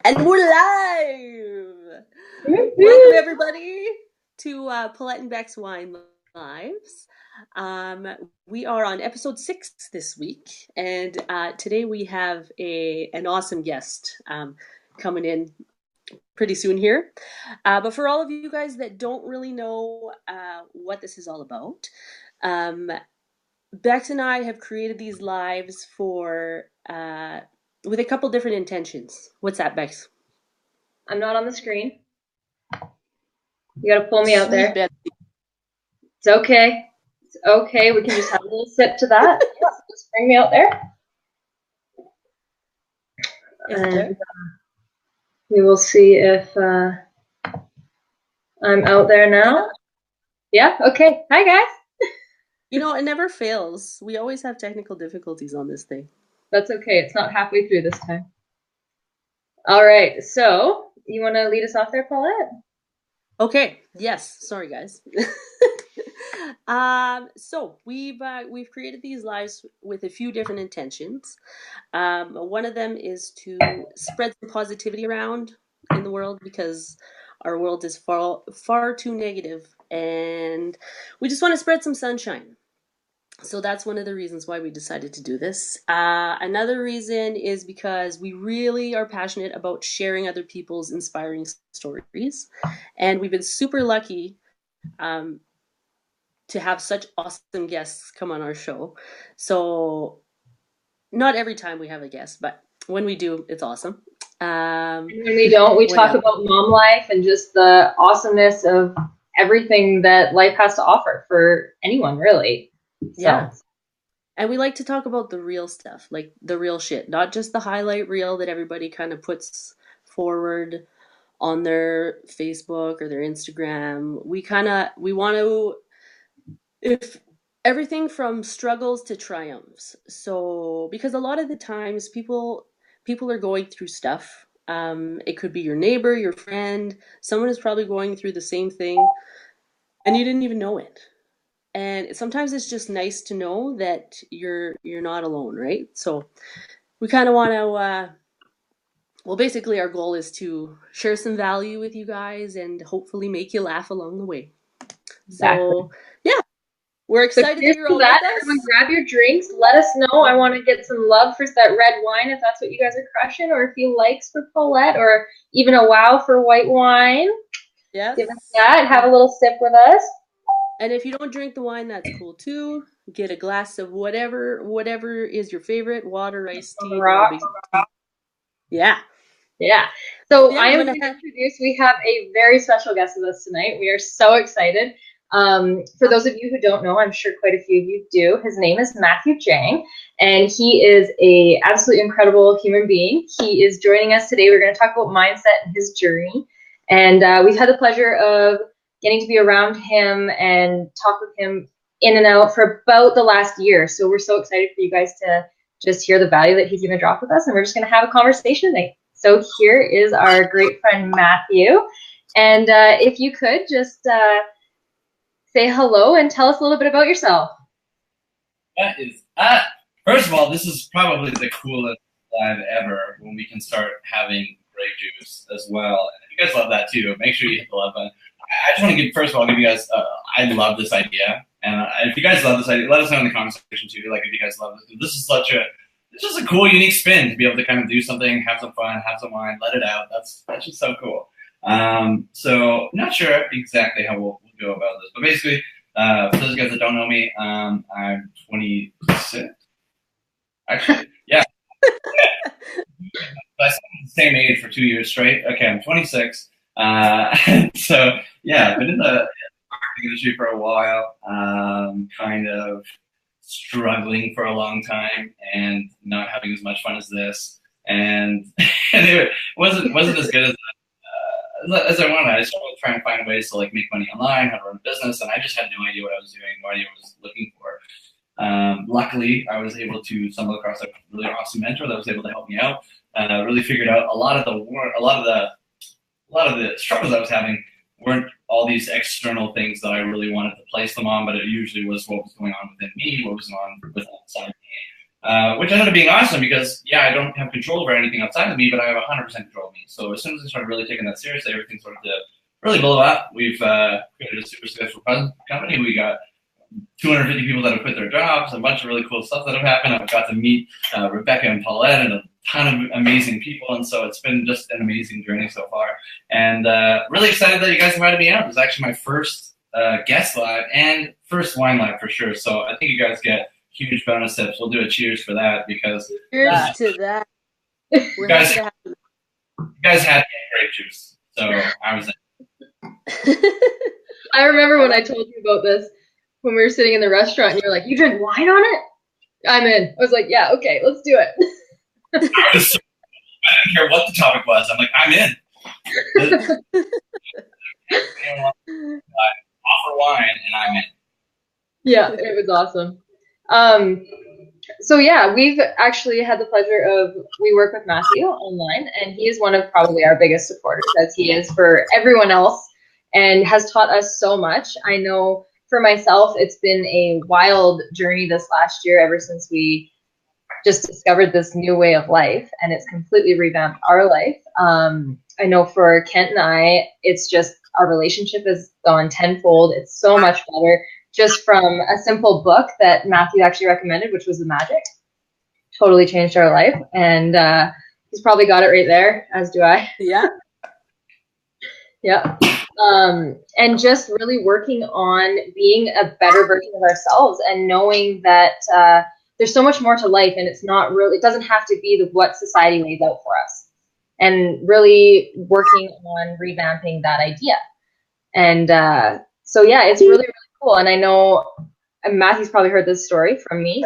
And we're live! Welcome, everybody, to Paulette Becs Wine Lives. We are on episode 6 this week, and today we have an awesome guest coming in pretty soon here. But for all of you guys that don't really know what this is all about, Bex and I have created these lives for with a couple different intentions. What's that, Bex? I'm not on the screen. You gotta pull me out there. Betsy. It's okay. It's okay. We can just have a little sip to that. Yeah, just bring me out there. And we will see if I'm out there now. Yeah? Okay. Hi, guys. You know, it never fails. We always have technical difficulties on this thing. That's okay. It's not halfway through this time. All right. So, you want to lead us off there, Paulette? Okay. Yes. Sorry, guys. So we've created these lives with a few different intentions. One of them is to spread some positivity around in the world because our world is far too negative, and we just want to spread some sunshine. So that's one of the reasons why we decided to do this. Another reason is because we really are passionate about sharing other people's inspiring stories. And we've been super lucky to have such awesome guests come on our show. So not every time we have a guest, but when we do, it's awesome. And when we don't, we talk about mom life and just the awesomeness of everything that life has to offer for anyone, really. Yeah. And we like to talk about the real stuff, like the real shit, not just the highlight reel that everybody kind of puts forward on their Facebook or their Instagram. We want to, if everything from struggles to triumphs. So, because a lot of the times people are going through stuff. It could be your neighbor, your friend, someone is probably going through the same thing and you didn't even know it. And sometimes it's just nice to know that you're not alone, right? So we kind of want to well, basically our goal is to share some value with you guys and hopefully make you laugh along the way. Exactly. So yeah, we're excited that you're all that. with us. Everyone grab your drinks. Let us know. I want to get some love for that red wine if that's what you guys are crushing, or if you likes for Paulette, or even a wow for white wine. Yes. Give us that. Have a little sip with us. And if you don't drink the wine, that's cool too. Get a glass of whatever is your favorite, water, iced tea, Yeah. Yeah. So yeah, I am going to introduce, we have a very special guest with us tonight. We are so excited. For those of you who don't know, I'm sure quite a few of you do. His name is Mathieu Jang, and he is a absolutely incredible human being. He is joining us today. We're going to talk about mindset and his journey. And we've had the pleasure of getting to be around him and talk with him in and out for about the last year. So we're so excited for you guys to just hear the value that he's going to drop with us. And we're just going to have a conversation tonight. So here is our great friend Mathieu. And if you could just say hello and tell us a little bit about yourself. That is, first of all, this is probably the coolest live ever when we can start having grape juice as well. And if you guys love that too, make sure you hit the love button. I just want to first of all, give you guys, I love this idea. And if you guys love this idea, let us know in the comment section too. Like, if you guys love this, it's just a cool, unique spin to be able to kind of do something, have some fun, have some wine, let it out. That's just so cool. So not sure exactly how we'll go about this, but basically, for those guys that don't know me, I'm 26. Actually, yeah. I spent the same age for 2 years straight. Okay, I'm 26. So yeah, I've been in the marketing industry for a while. Kind of struggling for a long time and not having as much fun as this, and it wasn't as good as I wanted. I started trying to find ways to like make money online, how to run a business, and I just had no idea what I was doing, no idea what I was looking for. Luckily, I was able to stumble across a really awesome mentor that was able to help me out. Really figured out a lot of the struggles I was having weren't all these external things that I really wanted to place them on, but it usually was what was going on within me, what was going on within outside me. which ended up being awesome because, yeah, I don't have control over anything outside of me, but I have 100% control of me. So as soon as I started really taking that seriously, everything started to really blow up. We've created a super successful company. We got 250 people that have quit their jobs, a bunch of really cool stuff that have happened. I've got to meet Rebecca and Paulette and a ton of amazing people, and so it's been just an amazing journey so far. And really excited that you guys invited me out. It was actually my first guest live and first wine live for sure. So I think you guys get huge bonus tips. We'll do a cheers for that because Cheers to that. You guys had grape juice, so I was in. I remember when I told you about this when we were sitting in the restaurant and you're like, you drink wine on it? I'm in. I was like, yeah, okay, let's do it. I didn't care what the topic was. I'm like, I'm in. Offer wine and I'm in. Yeah, it was awesome. So yeah, we've actually had the pleasure of, we work with Mathieu online, and he is one of probably our biggest supporters, as he is for everyone else, and has taught us so much. I know for myself, it's been a wild journey this last year, ever since we just discovered this new way of life, and it's completely revamped our life. I know for Kent and I, it's just, our relationship has gone tenfold. It's so much better. Just from a simple book that Mathieu actually recommended, which was The Magic. Totally changed our life. And he's probably got it right there, as do I. Yeah. Yeah. And just really working on being a better version of ourselves and knowing that there's so much more to life, and it's not really, it doesn't have to be what society lays out for us. And really working on revamping that idea. And so, yeah, it's really, really cool. And I know Matthew's probably heard this story from me.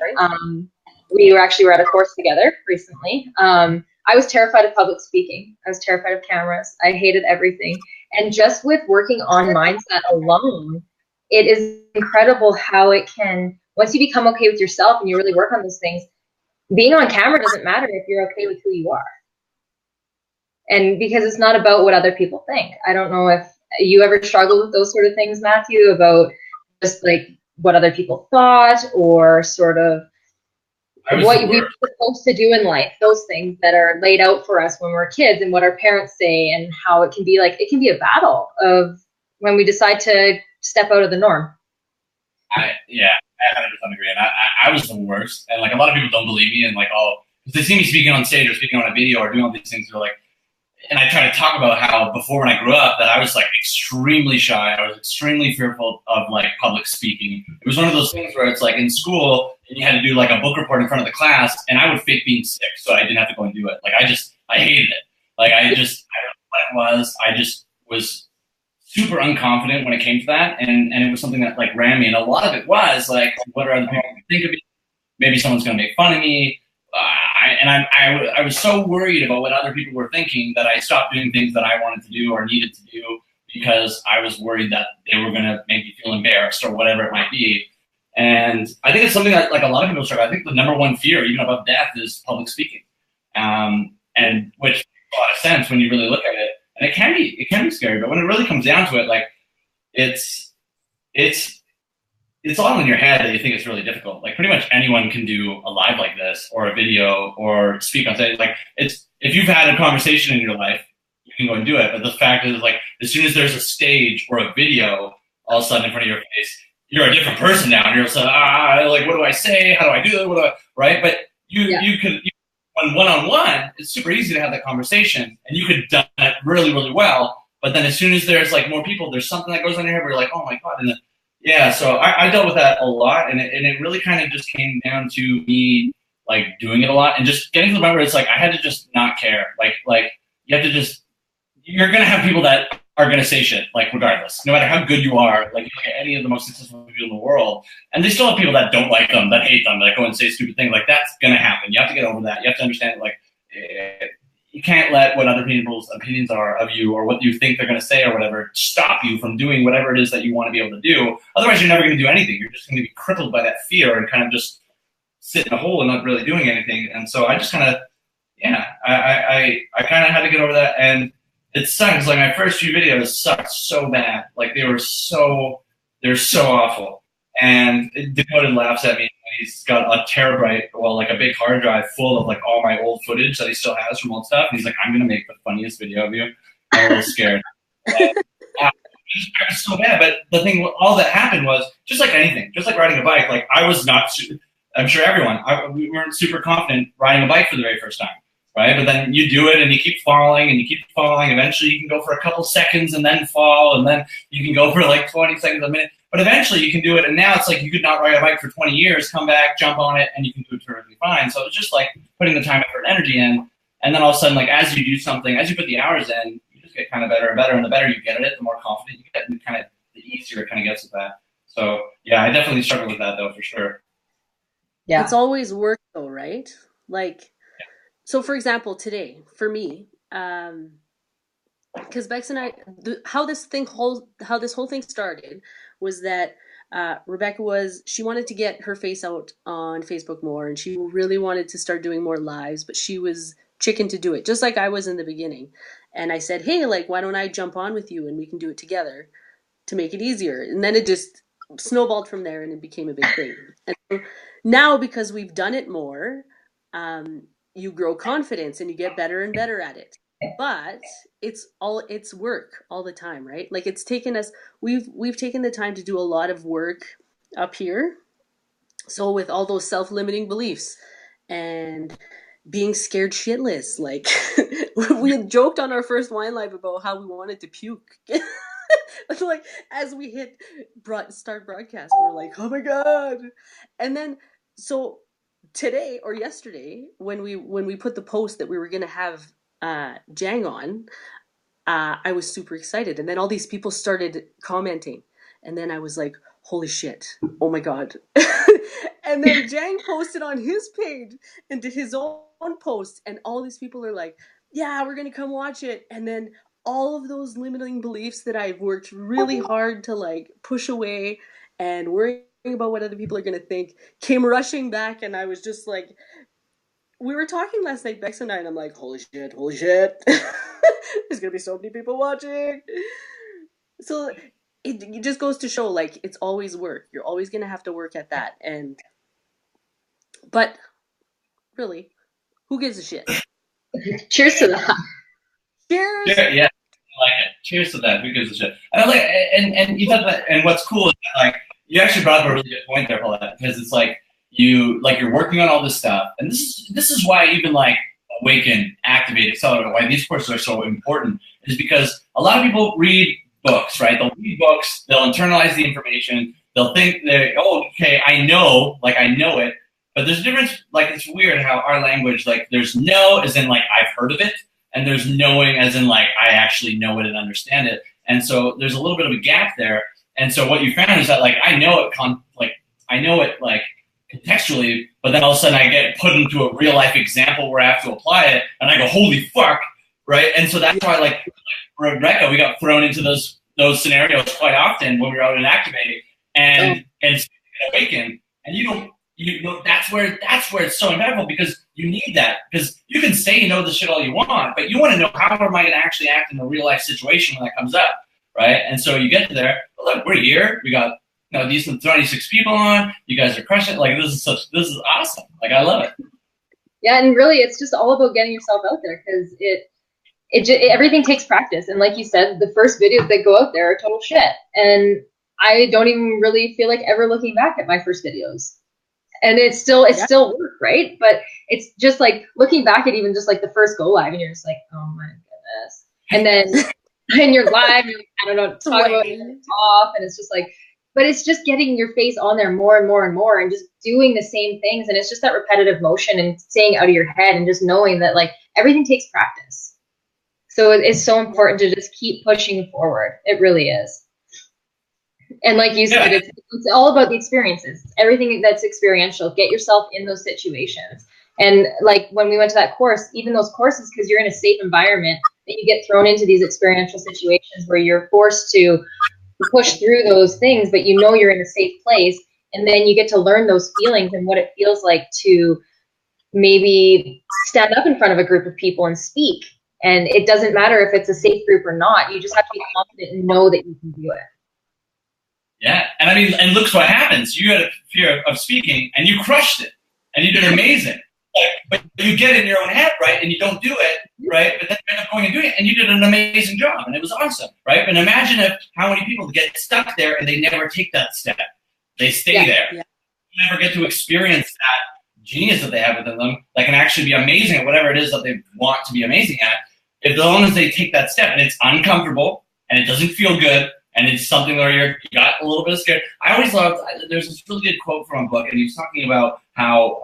We were at a course together recently. I was terrified of public speaking. I was terrified of cameras. I hated everything. And just with working on mindset alone, it is incredible how it can, once you become okay with yourself and you really work on those things, being on camera doesn't matter if you're okay with who you are. And because it's not about what other people think. I don't know if you ever struggled with those sort of things, Mathieu, about just like what other people thought, or sort of what we were supposed to do in life, those things that are laid out for us when we're kids, and what our parents say, and how it can be like, it can be a battle of when we decide to step out of the norm. I 100% agree. And I was the worst. And like, a lot of people don't believe me, and like, if they see me speaking on stage or speaking on a video or doing all these things, they're like, and I try to talk about how before, when I grew up, that I was like extremely shy. I was extremely fearful of like public speaking. It was one of those things where it's like in school, and you had to do like a book report in front of the class, and I would fake being sick so I didn't have to go and do it. Like I hated it. Like I don't know what it was. I just was super unconfident when it came to that, and it was something that like ran me. And a lot of it was like, what are other people going to think of me? Maybe someone's going to make fun of me. I was so worried about what other people were thinking that I stopped doing things that I wanted to do or needed to do because I was worried that they were going to make me feel embarrassed or whatever it might be. And I think it's something that like a lot of people struggle. I think the number one fear, even above death, is public speaking, and which makes a lot of sense when you really look at it. And it can be scary, but when it really comes down to it, like it's all in your head that you think it's really difficult. Like pretty much anyone can do a live like this or a video or speak on stage. Like if you've had a conversation in your life, you can go and do it. But the fact is, like, as soon as there's a stage or a video all of a sudden in front of your face, you're a different person now. And you're so, like, what do I say? How do I do it? Right? But you could, when one-on-one, it's super easy to have that conversation, and you could have done it really, really well. But then as soon as there's like more people, there's something that goes on your head where you're like, oh my God. And then, yeah, so I dealt with that a lot, and it really kind of just came down to me like doing it a lot and just getting to the point where it's like I had to just not care. Like you have to just, you're gonna have people that are gonna say shit, like regardless, no matter how good you are. Like you look at any of the most successful people in the world, and they still have people that don't like them, that hate them, that go and say stupid things. Like that's gonna happen. You have to get over that. You have to understand like you can't let what other people's opinions are of you or what you think they're going to say or whatever stop you from doing whatever it is that you want to be able to do. Otherwise, you're never going to do anything. You're just going to be crippled by that fear and kind of just sit in a hole and not really doing anything. And so I just kind of, I kind of had to get over that. And it sucks. Like my first few videos sucked so bad. Like they're so awful. And Dakota laughs at me. He's got a terabyte, well, like a big hard drive full of like all my old footage that he still has from old stuff. And he's like, I'm gonna make the funniest video of you. I'm a little scared. I was so bad, but the thing, all that happened was just like anything, just like riding a bike. Like I was not, I'm sure everyone, we weren't super confident riding a bike for the very first time, right? But then you do it and you keep falling and you keep falling. Eventually you can go for a couple seconds and then fall, and then you can go for like 20 seconds a minute. But eventually you can do it, and now it's like you could not ride a bike for 20 years, come back, jump on it, and you can do it perfectly fine. So it's just like putting the time, effort, and energy in, and then all of a sudden, like as you do something, as you put the hours in, you just get kind of better and better, and the better you get at it, the more confident you get, and kind of the easier it kind of gets with that. So yeah, I definitely struggle with that though, for sure. Yeah. It's always work though, right? Like, so for example, today, for me, because Bex and I, how this whole thing started was that Rebecca she wanted to get her face out on Facebook more, and she really wanted to start doing more lives, but she was chicken to do it, just like I was in the beginning. And I said, hey, like, why don't I jump on with you and we can do it together to make it easier? And then it just snowballed from there and it became a big thing. And so now, because we've done it more, you grow confidence and you get better and better at it. But it's work all the time, right? Like it's taken us, we've taken the time to do a lot of work up here. So with all those self-limiting beliefs and being scared shitless, like we had joked on our first wine live about how we wanted to puke. Like as we hit start broadcast, we were like, oh my God. And then so today or yesterday when we put the post that we were gonna have Jang on, I was super excited, and then all these people started commenting, and then I was like, holy shit, oh my God. And then Jang posted on his page and did his own post, and all these people are like, yeah, we're gonna come watch it. And then all of those limiting beliefs that I've worked really hard to like push away and worrying about what other people are gonna think came rushing back, and I was just like, we were talking last night, Bex and I, and I'm like, holy shit. There's going to be so many people watching. So it just goes to show, like, it's always work. You're always going to have to work at that. But really, who gives a shit? Cheers to that. Cheers. Yeah, I like it. Cheers to that. Who gives a shit? And I like, and you thought that, and what's cool is that, like, you actually brought up a really good point there, Paulette, because it's like, you're working on all this stuff, and this is why even like Awaken, Activate, Accelerate, why these courses are so important, is because a lot of people read books, right? They'll read books, they'll internalize the information, they'll think that, oh, okay, I know it, but there's a difference. Like it's weird how our language, like there's know as in like I've heard of it, and there's knowing as in like I actually know it and understand it, and so there's a little bit of a gap there. And so what you found is that like I know it contextually, but then all of a sudden I get put into a real life example where I have to apply it, and I go, holy fuck, right? And so that's why, like Rebecca, we got thrown into those scenarios quite often when we were out in Activate and Awaken, and you know that's where it's so impactful, because you need that, because you can say you know the shit all you want, but you want to know how am I going to actually act in a real life situation when that comes up, right? And so you get to there, look, we're here, we got these 26 people on. You guys are crushing it. Like this is awesome. Like I love it. Yeah, and really, it's just all about getting yourself out there, because everything takes practice. And like you said, the first videos that go out there are total shit, and I don't even really feel like ever looking back at my first videos. And it's still work, right? But it's just like looking back at even just like the first go live, and you're just like, oh my goodness. And then and you're live, and you're like, I don't know what to talk about, and it's off, and it's just like. But it's just getting your face on there more and more and more, and just doing the same things. And it's just that repetitive motion and staying out of your head, and just knowing that like everything takes practice. So it's so important to just keep pushing forward. It really is. And like you said, it's all about the experiences. Everything that's experiential. Get yourself in those situations. And like when we went to that course, even those courses, because you're in a safe environment, that you get thrown into these experiential situations where you're forced to push through those things, but you know you're in a safe place, and then you get to learn those feelings and what it feels like to maybe stand up in front of a group of people and speak. And it doesn't matter if it's a safe group or not, you just have to be confident and know that you can do it. Yeah. And I mean, and look what happens. You had a fear of speaking and you crushed it and you did amazing. But you get in your own head, right? And you don't do it, right? But then you end up going and doing it and you did an amazing job and it was awesome, right? And imagine how many people get stuck there and they never take that step. They stay there. Yeah. You never get to experience that genius that they have within them that can actually be amazing at whatever it is that they want to be amazing at. As long as they take that step and it's uncomfortable and it doesn't feel good and it's something where you got a little bit scared. I always loved, there's this really good quote from a book, and he was talking about how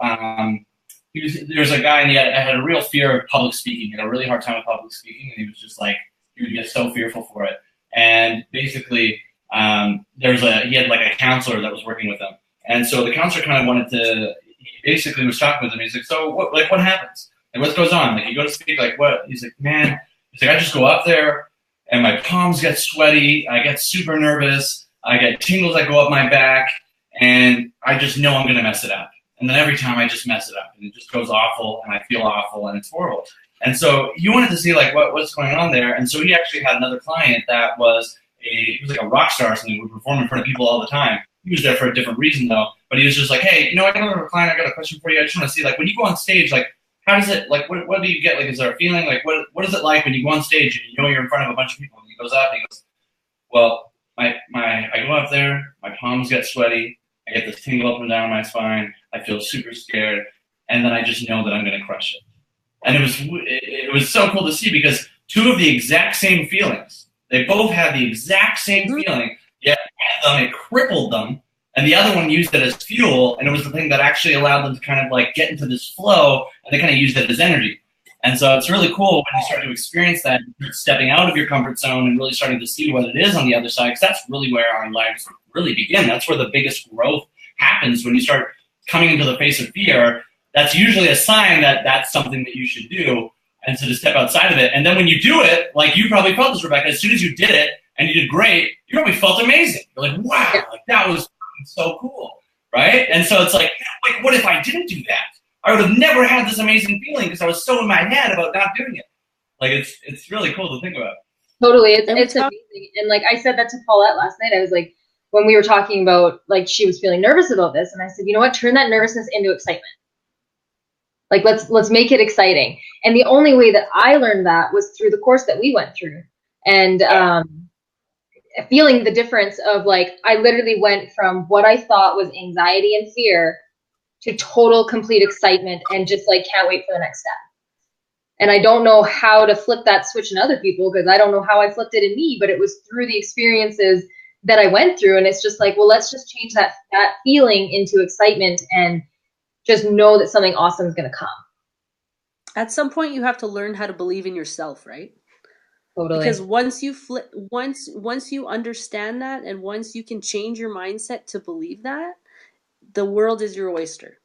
there's a guy and he had a real fear of public speaking. He had a really hard time with public speaking, and he was just like, he would get so fearful for it. And basically, he had like a counselor that was working with him. And so the counselor kind of wanted to, he basically was talking with him. He's like, so what happens? Like, what goes on? Like, you go to speak, like, what? He's like, man, I just go up there and my palms get sweaty. I get super nervous. I get tingles that go up my back, and I just know I'm going to mess it up. And then every time I just mess it up, and it just goes awful, and I feel awful, and it's horrible. And so he wanted to see, like, what's going on there. And so he actually had another client that was like a rock star or something, would perform in front of people all the time. He was there for a different reason, though. But he was just like, hey, I got another client. I got a question for you. I just want to see, like, when you go on stage, like, how does it, like, what do you get? Like, is there a feeling? Like, what is it like when you go on stage and you know you're in front of a bunch of people? And he goes up and he goes, well, I go up there, my palms get sweaty, I get this tingle up and down my spine, I feel super scared, and then I just know that I'm going to crush it. And it was so cool to see, because two of the exact same feelings, they both had the exact same feeling, yet one of them, it crippled them, and the other one used it as fuel, and it was the thing that actually allowed them to kind of like get into this flow, and they kind of used it as energy. And so it's really cool when you start to experience that, stepping out of your comfort zone and really starting to see what it is on the other side, because that's really where our lives really begin. That's where the biggest growth happens, when you start coming into the face of fear. That's usually a sign that that's something that you should do, and so to step outside of it. And then when you do it, like you probably felt this, Rebecca, as soon as you did it and you did great, you probably felt amazing. You're like, wow, like that was so cool, right? And so it's like, what if I didn't do that? I would have never had this amazing feeling because I was so in my head about not doing it. Like, it's really cool to think about. Totally, it's amazing. And like I said that to Paulette last night. I was like, when we were talking about, like, she was feeling nervous about this, and I said, you know what? Turn that nervousness into excitement. Like, let's make it exciting. And the only way that I learned that was through the course that we went through, and feeling the difference of, like, I literally went from what I thought was anxiety and fear to total complete excitement and just like can't wait for the next step. And I don't know how to flip that switch in other people, because I don't know how I flipped it in me, but it was through the experiences that I went through. And it's just like, well, let's just change that feeling into excitement and just know that something awesome is going to come. At some point you have to learn how to believe in yourself, right? Totally. Because once you understand that, and once you can change your mindset to believe that, the world is your oyster.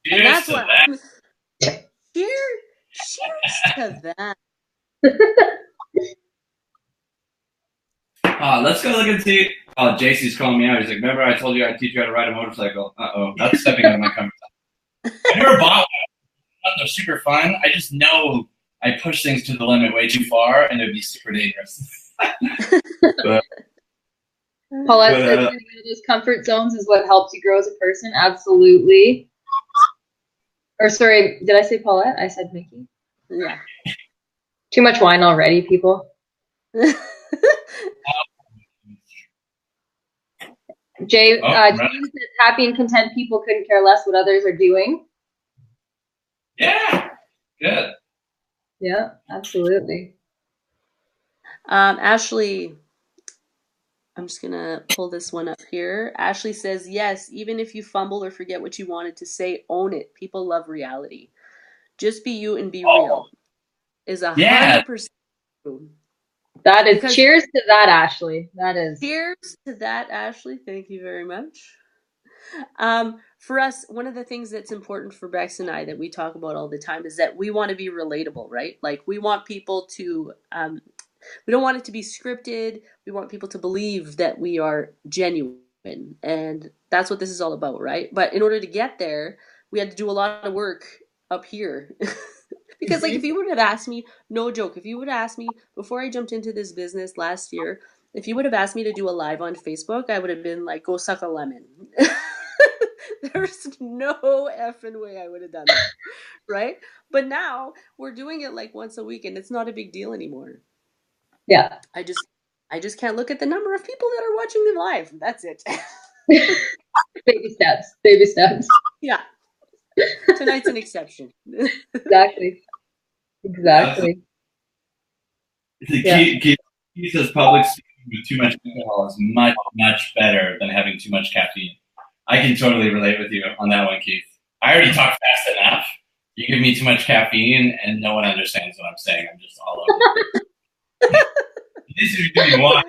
Cheers and that's to what that. Cheers to that. Let's go look and see. Oh, JC's calling me out. He's like, remember I told you I'd teach you how to ride a motorcycle? Uh-oh, that's stepping out of my comfort zone. I never bought one. They're super fun. I just know I push things to the limit way too far, and it would be super dangerous. Paulette says getting out of those comfort zones is what helps you grow as a person. Absolutely. Or sorry, did I say Paulette? I said Mickey. Yeah. Too much wine already, people. Jay, James says happy and content people couldn't care less what others are doing. Yeah. Good. Yeah, absolutely. Ashley, I'm just going to pull this one up here. Ashley says, yes, even if you fumble or forget what you wanted to say, own it. People love reality. Just be you and be real. Is 100% true. That is, because, cheers to that, Ashley. That is. Cheers to that, Ashley. Thank you very much. For us, one of the things that's important for Bex and I that we talk about all the time is that we want to be relatable, right? Like, we want people to, we don't want it to be scripted. We want people to believe that we are genuine. And that's what this is all about, right? But in order to get there, we had to do a lot of work up here. Because, like, if you would have asked me, no joke, if you would have asked me before I jumped into this business last year, If you would have asked me to do a live on Facebook, I would have been like, go suck a lemon. There's no effing way I would have done that, right? But now we're doing it like once a week and it's not a big deal anymore. Yeah. I just can't look at the number of people that are watching them live. That's it. Baby steps. Baby steps. Yeah. Tonight's an exception. Exactly. Exactly. Keith says public speaking with too much alcohol is much, much better than having too much caffeine. I can totally relate with you on that one, Keith. I already talk fast enough. You give me too much caffeine and no one understands what I'm saying. I'm just all over it. This is what you want.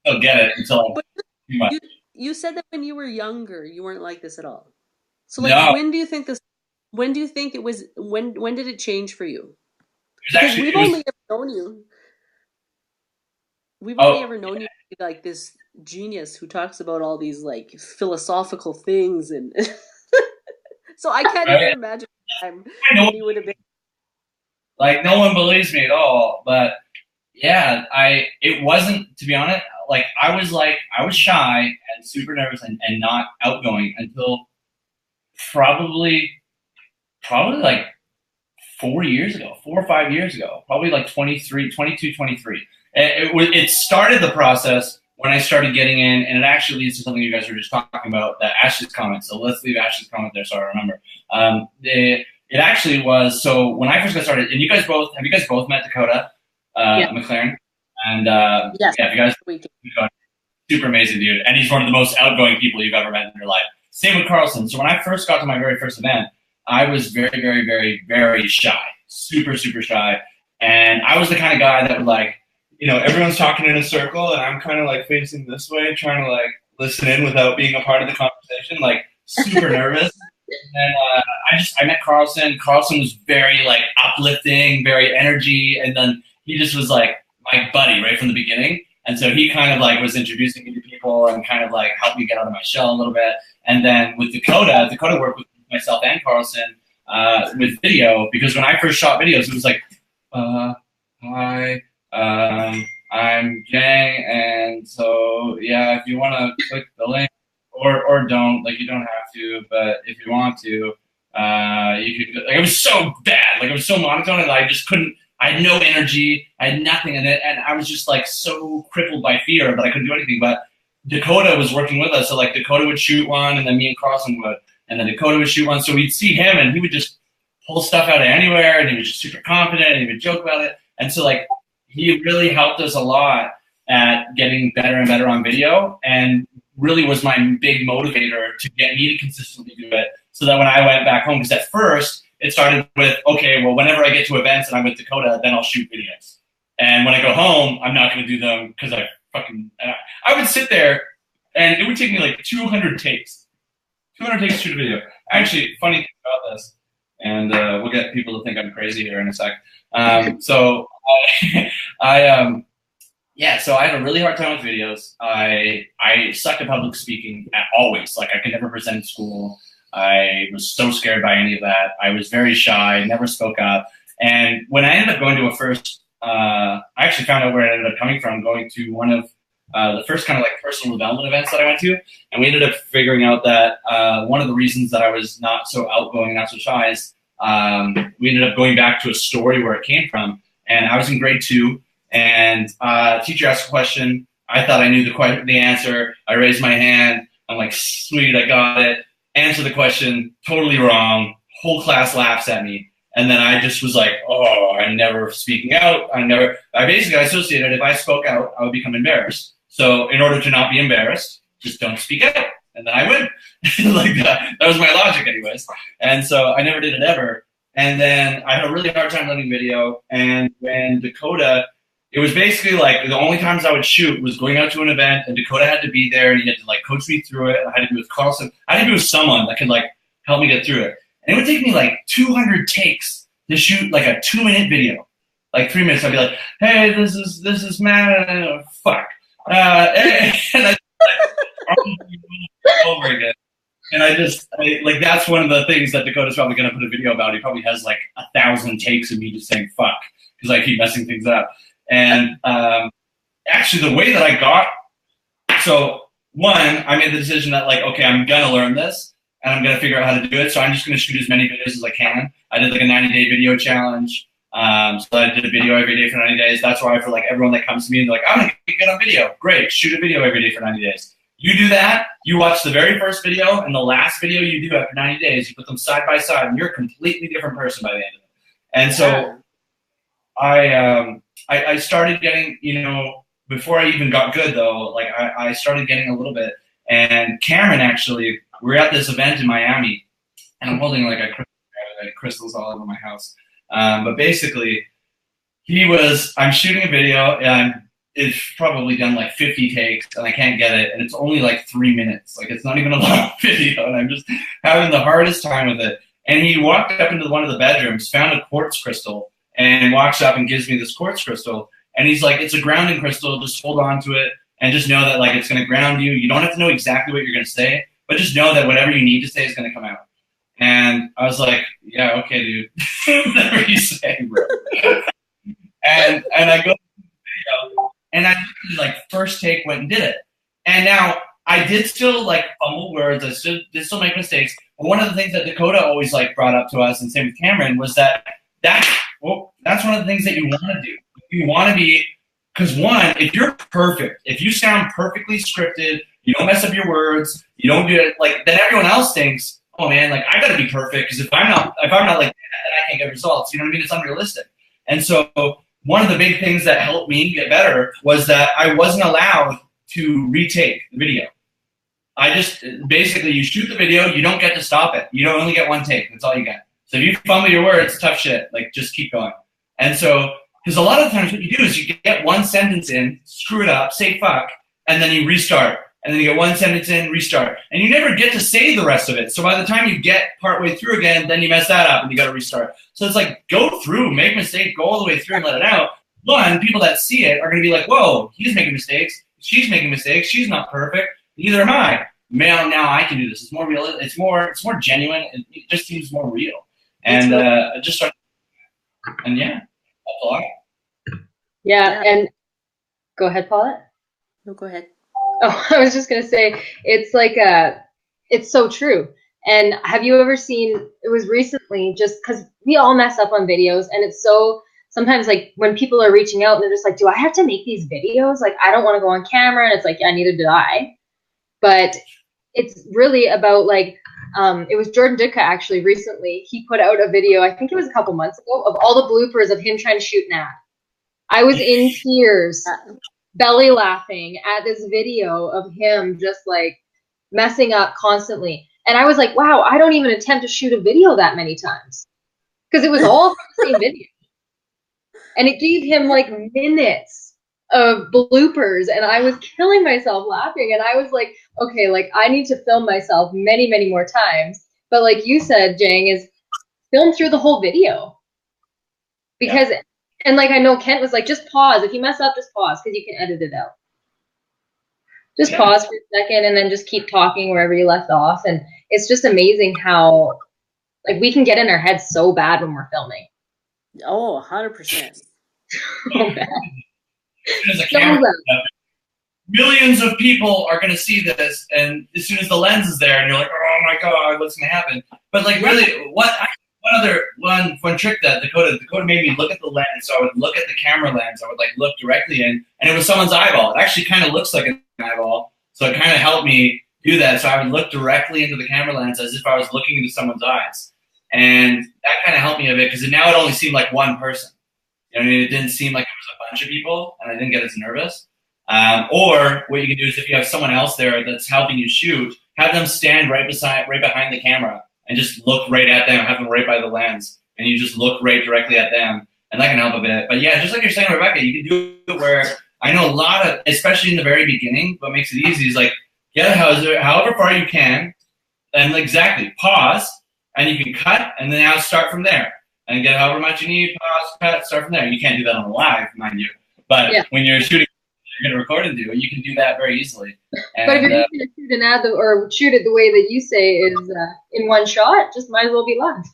I'll get it until I'm too much. You said that when you were younger, you weren't like this at all. So like, No. when do you think it was, when did it change for you? Because we've only ever known you. We've only ever known you like this genius who talks about all these like philosophical things, and so I can't even imagine the time when you would have been. Like, no one believes me at all, but yeah, it wasn't, to be honest, like I was shy and super nervous and not outgoing until probably like 4 or 5 years ago, probably like 22, 23. It started the process when I started getting in, and it actually leads to something you guys were just talking about, that Ashley's comment. So let's leave Ashley's comment there so I remember. It actually was, so when I first got started, and have you guys both met Dakota McLaren? And yes. Yeah, if you guys, super amazing dude, and he's one of the most outgoing people you've ever met in your life. Same with Carlson. So when I first got to my very first event, I was very, very, very, very shy, super, super shy. And I was the kind of guy that would like, everyone's talking in a circle and I'm kind of like facing this way, trying to like listen in without being a part of the conversation, like super nervous. And I met Carlson. Carlson was very like uplifting, very energy. And then he just was like my buddy right from the beginning. And so he kind of like was introducing me to people and kind of like helped me get out of my shell a little bit. And then with Dakota worked with myself and Carlson with video, because when I first shot videos, it was like, hi, I'm Jang, and so yeah, if you want to click the link or don't, like you don't have to, but if you want to, you could. Like, it was so bad, like it was so monotone, and I just couldn't. I had no energy, I had nothing in it, and I was just like so crippled by fear that I couldn't do anything. But Dakota was working with us, so like Dakota would shoot one, and then me and Carlson would. And then Dakota would shoot one, so we'd see him, and he would just pull stuff out of anywhere, and he was just super confident, and he would joke about it. And so, like, he really helped us a lot at getting better and better on video, and really was my big motivator to get me to consistently do it, so that when I went back home, because at first, it started with, okay, well, whenever I get to events and I'm with Dakota, then I'll shoot videos. And when I go home, I'm not going to do them, because I would sit there, and it would take me like 200 takes. 200 takes to shoot a video. Actually, funny thing about this, and we'll get people to think I'm crazy here in a sec. So so I had a really hard time with videos. I sucked at public speaking always. Like, I could never present in school. I was so scared by any of that. I was very shy, never spoke up. And when I ended up going to I actually found out where it ended up coming from, going to one of the first kind of like personal development events that I went to. And we ended up figuring out that one of the reasons that I was not so outgoing, not so shy is we ended up going back to a story where it came from. And I was in grade 2, and teacher asked a question. I thought I knew the answer. I raised my hand. I'm like, sweet, I got it. Answer the question, totally wrong. Whole class laughs at me. And then I just was like, oh, I'm never speaking out. I basically associated if I spoke out, I would become embarrassed. So in order to not be embarrassed, just don't speak out. And then I win. Like that was my logic anyways. And so I never did it ever. And then I had a really hard time learning video. And when Dakota, it was basically like the only times I would shoot was going out to an event, and Dakota had to be there, and he had to like coach me through it. I had to be with Carlson. I had to be with someone that could like help me get through it. And it would take me like 200 takes to shoot like a 2-minute video. Like 3 minutes, I'd be like, hey, this is Matt, fuck. And I over again. And like, that's one of the things that Dakota's probably going to put a video about. He probably has like 1,000 takes of me just saying fuck, because I keep messing things up. And actually the way that I got, so one, I made the decision that like, okay, I'm gonna learn this and I'm gonna figure out how to do it. So I'm just gonna shoot as many videos as I can. I did like a 90-day video challenge. So I did a video every day for 90 days. That's why for like everyone that comes to me and they're like, I'm gonna get good on video. Great, shoot a video every day for 90 days. You do that, you watch the very first video and the last video you do after 90 days, you put them side by side and you're a completely different person by the end of it. And so I started getting, you know, before I even got good though, like I started getting a little bit. And Cameron actually, we're at this event in Miami and I'm holding like crystals all over my house. But basically I'm shooting a video and it's probably done like 50 takes and I can't get it. And it's only like 3 minutes. Like it's not even a long video and I'm just having the hardest time with it. And he walked up into one of the bedrooms, found a quartz crystal and walks up and gives me this quartz crystal. And he's like, it's a grounding crystal. Just hold on to it and just know that like it's going to ground you. You don't have to know exactly what you're going to say, but just know that whatever you need to say is going to come out. And I was like, yeah, okay, dude. Whatever you say, bro. and I go to the video, and I like first take went and did it. And now I did still like fumble words. I did still make mistakes. But one of the things that Dakota always like brought up to us, and same with Cameron, was that's one of the things that you want to do. You want to be, because one, if you're perfect, if you sound perfectly scripted, you don't mess up your words, you don't do it like, then everyone else thinks, oh man, like I got to be perfect because if I'm not like that, then I can't get results. You know what I mean? It's unrealistic. And so one of the big things that helped me get better was that I wasn't allowed to retake the video. I just basically you shoot the video, you don't get to stop it. You don't only get one take. That's all you get. So if you fumble your words, tough shit. Like just keep going. And so because a lot of times what you do is you get one sentence in, screw it up, say fuck, and then you restart. And then you get one sentence in, restart. And you never get to say the rest of it. So by the time you get partway through again, then you mess that up and you got to restart. So it's like go through, make mistakes, go all the way through and let it out. One, people that see it are going to be like, whoa, he's making mistakes. She's making mistakes. She's not perfect. Neither am I. Now I can do this. It's more real. It's more genuine. It just seems more real. And I just started. And yeah, that's a lot. Yeah, and go ahead, Paulette. No, go ahead. Oh, I was just going to say, it's like, it's so true. And have you ever seen, it was recently, just because we all mess up on videos, and it's so, sometimes like when people are reaching out and they're just like, do I have to make these videos? Like, I don't want to go on camera. And it's like, yeah, neither did I. But it's really about like, it was Jordan Ditka actually recently. He put out a video, I think it was a couple months ago, of all the bloopers of him trying to shoot an ad. I was in tears, belly laughing at this video of him just like messing up constantly. And I was like, wow, I don't even attempt to shoot a video that many times because it was all from the same video. And it gave him like minutes of bloopers and I was killing myself laughing. And I was like, okay, like I need to film myself many, many more times. But like you said, Jang, is film through the whole video. Because and like I know Kent was like, just pause. If you mess up, just pause because you can edit it out. Just pause for a second and then just keep talking wherever you left off. And it's just amazing how like we can get in our heads so bad when we're filming. Oh, 100%. So bad. Millions of people are going to see this, and as soon as the lens is there, and you're like, oh my god, what's going to happen? But like, really, one trick that Dakota made me look at the lens. So I would look at the camera lens. I would like look directly in, and it was someone's eyeball. It actually kind of looks like an eyeball, so it kind of helped me do that. So I would look directly into the camera lens as if I was looking into someone's eyes, and that kind of helped me a bit because now it only seemed like one person. You know what I mean? It didn't seem like it was a bunch of people, and I didn't get as nervous. Or what you can do is if you have someone else there that's helping you shoot, have them stand right behind the camera and just look right at them, have them right by the lens, and you just look right directly at them, and that can help a bit. But yeah, just like you're saying, Rebecca, you can do it where I know a lot of, especially in the very beginning, what makes it easy is like, get however far you can, and exactly, pause, and you can cut, and then now start from there. And get however much you need, pause, cut, start from there. You can't do that on a live, mind you. But when you're shooting, you're going to record and do it, you can do that very easily. And, but if you're going to shoot an ad or shoot it the way that you say is in one shot, just might as well be live.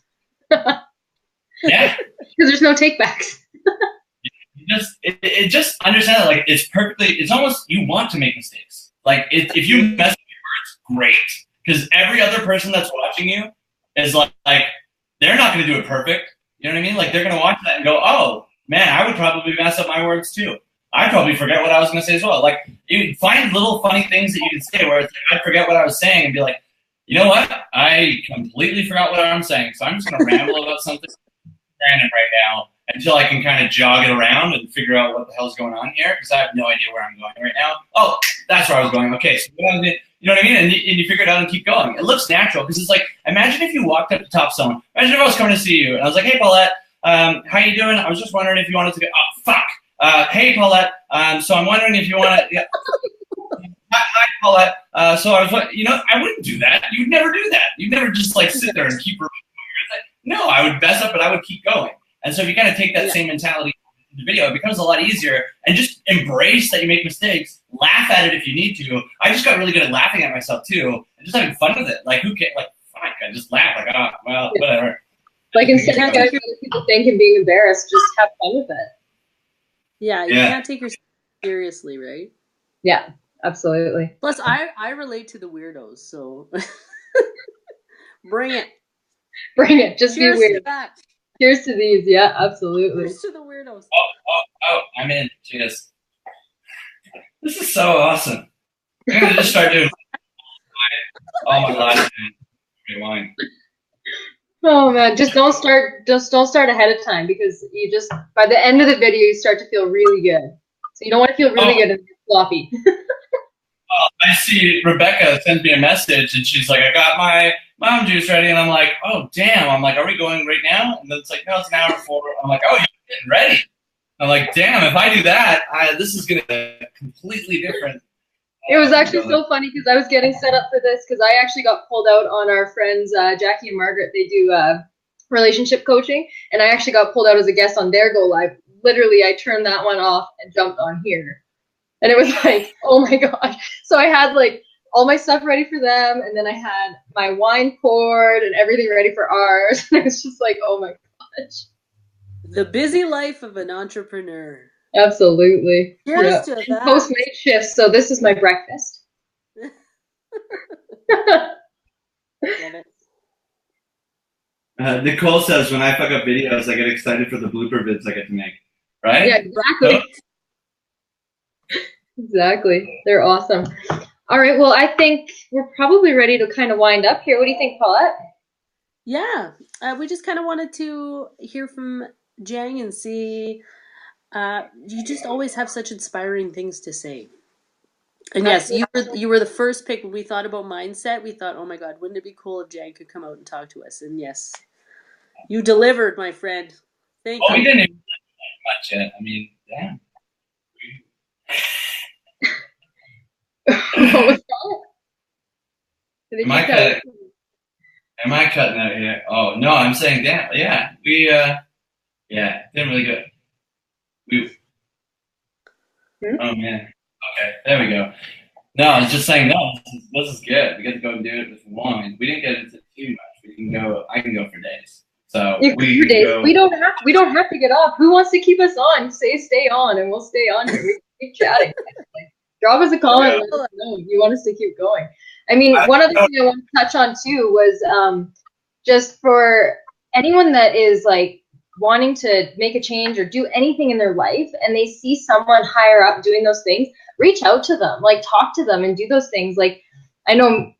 Yeah. Because there's no takebacks. it just understand that like it's almost, you want to make mistakes. Like if you mess up your words, great, because every other person that's watching you is like they're not going to do it perfect. You know what I mean? Like they're going to watch that and go, oh man, I would probably mess up my words too. I'd probably forget what I was going to say as well. Like you find little funny things that you can say where it's like, I'd forget what I was saying and be like, you know what? I completely forgot what I'm saying, so I'm just going to ramble about something random right now until I can kind of jog it around and figure out what the hell's going on here, because I have no idea where I'm going right now. Oh, that's where I was going. Okay, so you know what I mean? And you figure it out and keep going. It looks natural, because it's like, imagine if you walked up to top someone. Imagine if I was coming to see you, and I was like, hey, Paulette, how you doing? I was just wondering if you wanted to go. Oh, fuck. Hey, Paulette, so I'm wondering if you want to. Yeah. Hi, Paulette. So I was, I wouldn't do that. You'd never do that. You'd never just like sit there and keep. No, I would mess up, but I would keep going. And so if you kind of take that same mentality in the video, it becomes a lot easier. And just embrace that you make mistakes. Laugh at it if you need to. I just got really good at laughing at myself too, and just having fun with it. Like who cares? Like fuck, I just laugh. Like well, whatever. Like instead of what people think and being embarrassed, just have fun with it. Yeah, you can't take yourself seriously, right? Yeah, absolutely. Plus, I relate to the weirdos, so bring it. Bring it. Just Cheers be weird. To that. Cheers to these. Yeah, absolutely. Cheers to the weirdos. Oh, I'm in. Cheers. This is so awesome. I'm going to just start doing all my life and wine. Oh man, just don't start ahead of time, because you just, by the end of the video, you start to feel really good. So you don't want to feel really good and sloppy. I see Rebecca sends me a message and she's like, I got my mom juice ready, and I'm like, oh damn. I'm like, are we going right now? And then it's like, no, it's an hour before. I'm like, oh, you're getting ready. I'm like, damn, if I do that, this is gonna be completely different. It was actually so funny, because I was getting set up for this, because I actually got pulled out on our friends Jackie and Margaret. They do relationship coaching, and I actually got pulled out as a guest on their Go Live. Literally, I turned that one off and jumped on here. And it was like, oh my gosh. So I had like all my stuff ready for them, and then I had my wine poured and everything ready for ours. And it was just like, oh my gosh. The busy life of an entrepreneur. Absolutely. Cheers to that. Postmate shifts, so this is my breakfast. Nicole says, when I fuck up videos, I get excited for the blooper vids I get to make. Right? Yeah, exactly. Exactly. They're awesome. All right. Well, I think we're probably ready to kind of wind up here. What do you think, Paulette? Yeah. We just kind of wanted to hear from Jang and see. You just always have such inspiring things to say. And yes, you were the first pick when we thought about mindset. We thought, oh my God, wouldn't it be cool if Jang could come out and talk to us? And yes, you delivered, my friend. Thank you. We didn't even much yet. I mean, damn. What was that? Am I cutting out here? Oh no, I'm saying damn. Yeah, we did really good. Oh man. Okay, there we go. No, I was just saying, no, this is good. We get to go and do it with wine. We didn't get into too much. I can go for days. So we don't have to get off. Who wants to keep us on? Stay on, and we'll stay on here. We can keep chatting. Drop us a comment. Let us know if you want us to keep going. I mean, one other thing I want to touch on too was just for anyone that is like wanting to make a change or do anything in their life, and they see someone higher up doing those things, reach out to them, like talk to them and do those things. Like I know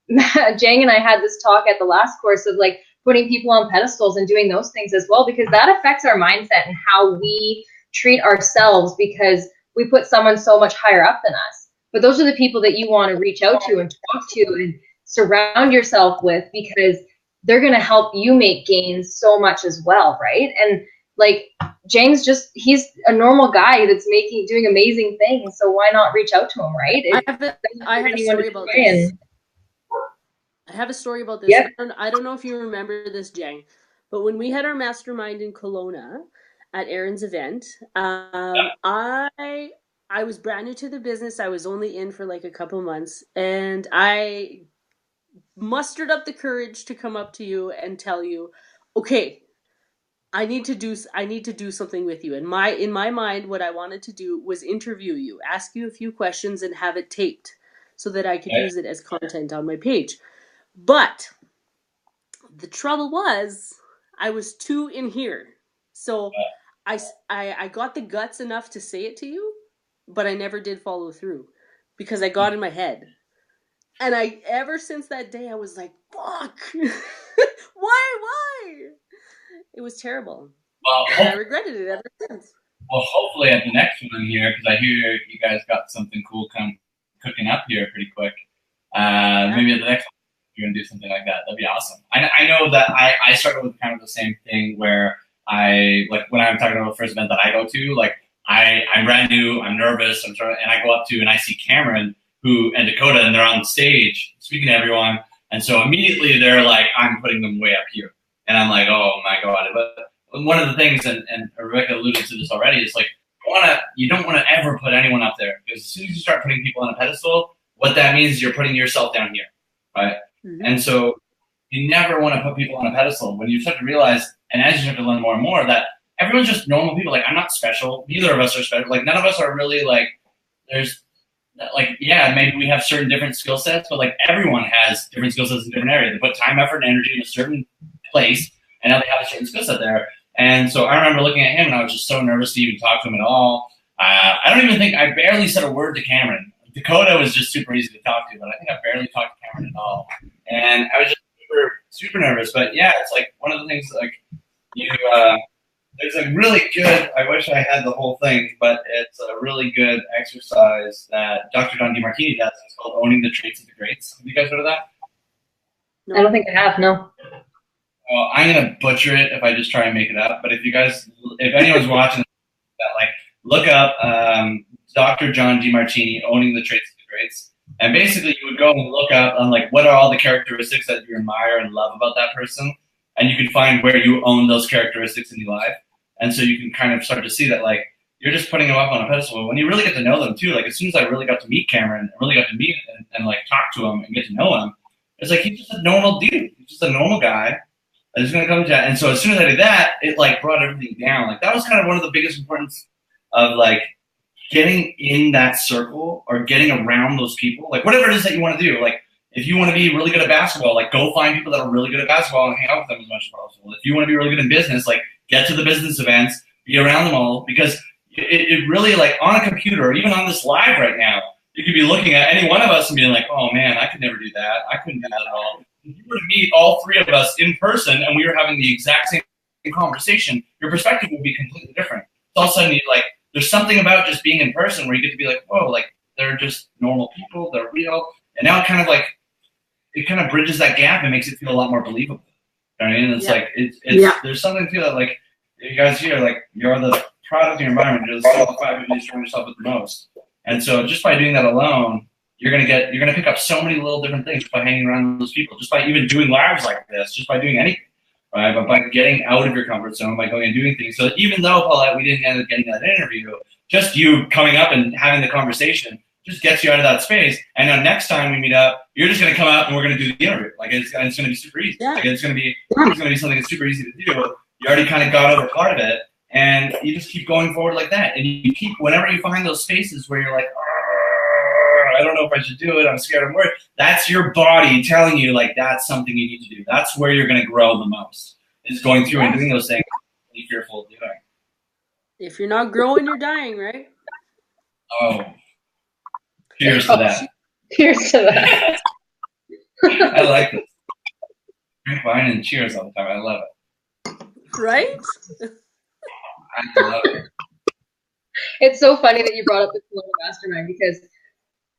Jang and I had this talk at the last course of like putting people on pedestals and doing those things as well, because that affects our mindset and how we treat ourselves, because we put someone so much higher up than us. But those are the people that you want to reach out to and talk to and surround yourself with, because they're going to help you make gains so much as well, right? And like Jang's he's a normal guy that's doing amazing things, so why not reach out to him, right? I have a story about this. I have a story about this. Yep. I don't know if you remember this, Jang, but when we had our mastermind in Kelowna at Aaron's event, I was brand new to the business. I was only in for like a couple months, and I mustered up the courage to come up to you and tell you, okay, I need to do something with you. In my mind, what I wanted to do was interview you, ask you a few questions, and have it taped so that I could Okay? use it as content on my page. But the trouble was, I was too in here. So I got the guts enough to say it to you, but I never did follow through because I got in my head. And ever since that day, I was like, fuck. Why? It was terrible. And I regretted it ever since. Well, hopefully at the next one here, because I hear you guys got something cool cooking up here pretty quick. Maybe at the next one you're gonna do something like that. That'd be awesome. I know that I started with kind of the same thing where when I'm talking about the first event that I go to, like I'm brand new, I'm nervous, and I go up to and I see Cameron and Dakota, and they're on stage speaking to everyone, and so immediately they're like, I'm putting them way up here, and I'm like, oh my god. But one of the things, and Rebecca alluded to this already, is like you don't want to ever put anyone up there, because as soon as you start putting people on a pedestal, what that means is you're putting yourself down here, right? Mm-hmm. And so you never want to put people on a pedestal. When you start to realize, and as you start to learn more and more, that everyone's just normal people. Like, I'm not special. Neither of us are special. Like, none of us are really like, yeah, maybe we have certain different skill sets, but like everyone has different skill sets in different areas. They put time, effort, and energy in a certain place, and now they have a certain skill set there. And so I remember looking at him, and I was just so nervous to even talk to him at all. I barely said a word to Cameron. Dakota was just super easy to talk to, but I think I barely talked to Cameron at all. And I was just super, super nervous. But yeah, it's like one of the things, like, there's a really good, I wish I had the whole thing, but it's a really good exercise that Dr. Don DeMartini does. It's called Owning the Traits of the Greats. Have you guys heard of that? No. I don't think I have, no. Well, I'm going to butcher it if I just try and make it up. But if anyone's watching that, like, look up Dr. John DeMartini, Owning the Traits of the Greats. And basically you would go and look up on, like, what are all the characteristics that you admire and love about that person. And you can find where you own those characteristics in your life. And so you can kind of start to see that, like, you're just putting them up on a pedestal. But when you really get to know them, too, like, as soon as I really got to meet Cameron, I really got to meet and like, talk to him and get to know him, it's like he's just a normal dude. He's just a normal guy that's going to come to that. And so as soon as I did that, it, like, brought everything down. Like, that was kind of one of the biggest importance of, like, getting in that circle or getting around those people. Like, whatever it is that you want to do. Like, if you want to be really good at basketball, like, go find people that are really good at basketball and hang out with them as much as possible. If you want to be really good in business, like, get to the business events, be around them all, because it really, like, on a computer or even on this live right now, you could be looking at any one of us and being like, oh man, I could never do that. I couldn't do that at all. If you were to meet all three of us in person and we were having the exact same conversation, your perspective would be completely different. So all of a sudden, there's something about just being in person where you get to be like, whoa, like, they're just normal people, they're real. And now it kind of bridges that gap and makes it feel a lot more believable. You know what I mean? It's there's something to that, like, you guys here, like, you're the product of your environment. You're the 5 people you surround yourself with the most. And so just by doing that alone, you're gonna pick up so many little different things by hanging around those people, just by even doing lives like this, just by doing anything, right? But by getting out of your comfort zone, by going and doing things. So even though, Paulette, we didn't end up getting that interview, just you coming up and having the conversation just gets you out of that space. And then next time we meet up, you're just gonna come up and we're gonna do the interview. Like, it's gonna be super easy. Yeah. Like, it's gonna be something that's super easy to do. You already kind of got over part of it, and you just keep going forward like that. And you keep, whenever you find those spaces where you're like, I don't know if I should do it, I'm scared, I'm worried. That's your body telling you, like, that's something you need to do. That's where you're gonna grow the most, is going through and doing those things you're fearful of doing. If you're not growing, you're dying, right? Oh. Cheers to that. Cheers to that. I like this. Drink wine and cheers all the time. I love it. Right? I love it. It's so funny that you brought up the Kelowna Mastermind, because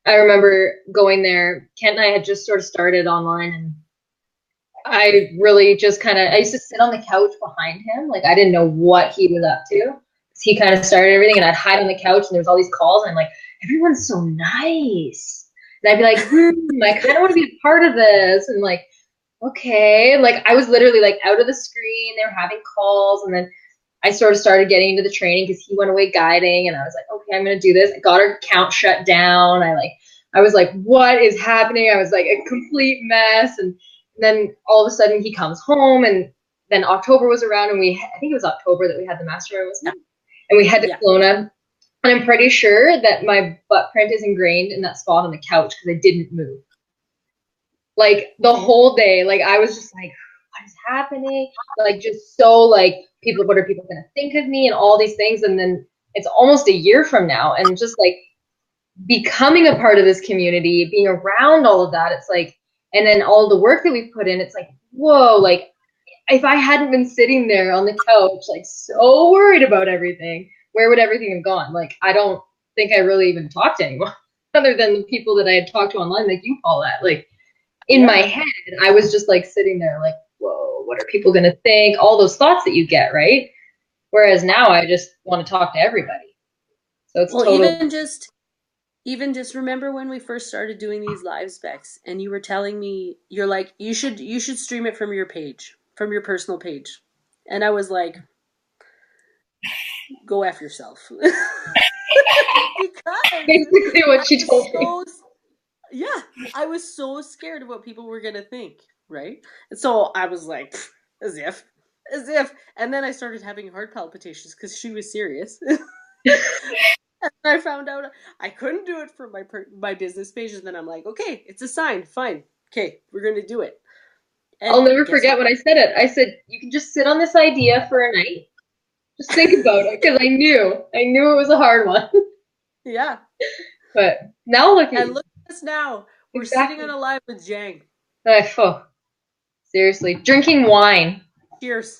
I remember going there. Kent and I had just sort of started online, and I really just I used to sit on the couch behind him. Like, I didn't know what he was up to. He kind of started everything, and I'd hide on the couch, and there was all these calls, and I'm like, everyone's so nice. And I'd be like, I kind of want to be a part of this. And like, okay. Like, I was literally like out of the screen. They were having calls. And then I sort of started getting into the training because he went away guiding. And I was like, okay, I'm going to do this. I got our account shut down. I was like, what is happening? I was like a complete mess. And then all of a sudden he comes home and then October was around, and I think it was October that we had the mastermind, wasn't it? And we had to Yeah. Kelowna. And I'm pretty sure that my butt print is ingrained in that spot on the couch because I didn't move. Like the whole day, like I was just like, what is happening? Like just so like what are people gonna think of me and all these things. And then it's almost a year from now, and just like becoming a part of this community, being around all of that, it's like, and then all the work that we put in, it's like, whoa, like if I hadn't been sitting there on the couch, like so worried about everything, where would everything have gone? Like, I don't think I really even talked to anyone other than the people that I had talked to online, like you, Paulette. Like, in my head, I was just like sitting there like, whoa, what are people going to think? All those thoughts that you get, right? Whereas now I just want to talk to everybody. So it's even just remember when we first started doing these live specs, and you were telling me, you're like, you should stream it from your page, from your personal page. And I was like, go F yourself. Because basically what she told me. Yeah, I was so scared of what people were going to think, right? And so I was like, as if. And then I started having heart palpitations because she was serious. And I found out I couldn't do it for my business page. And then I'm like, okay, it's a sign. Fine. Okay, we're going to do it. And I'll never forget when I said it. I said, you can just sit on this idea for a night. Just think about it, because I knew it was a hard one. Yeah. But now look at us now. We're sitting on a live with Jang. Seriously, drinking wine. Cheers.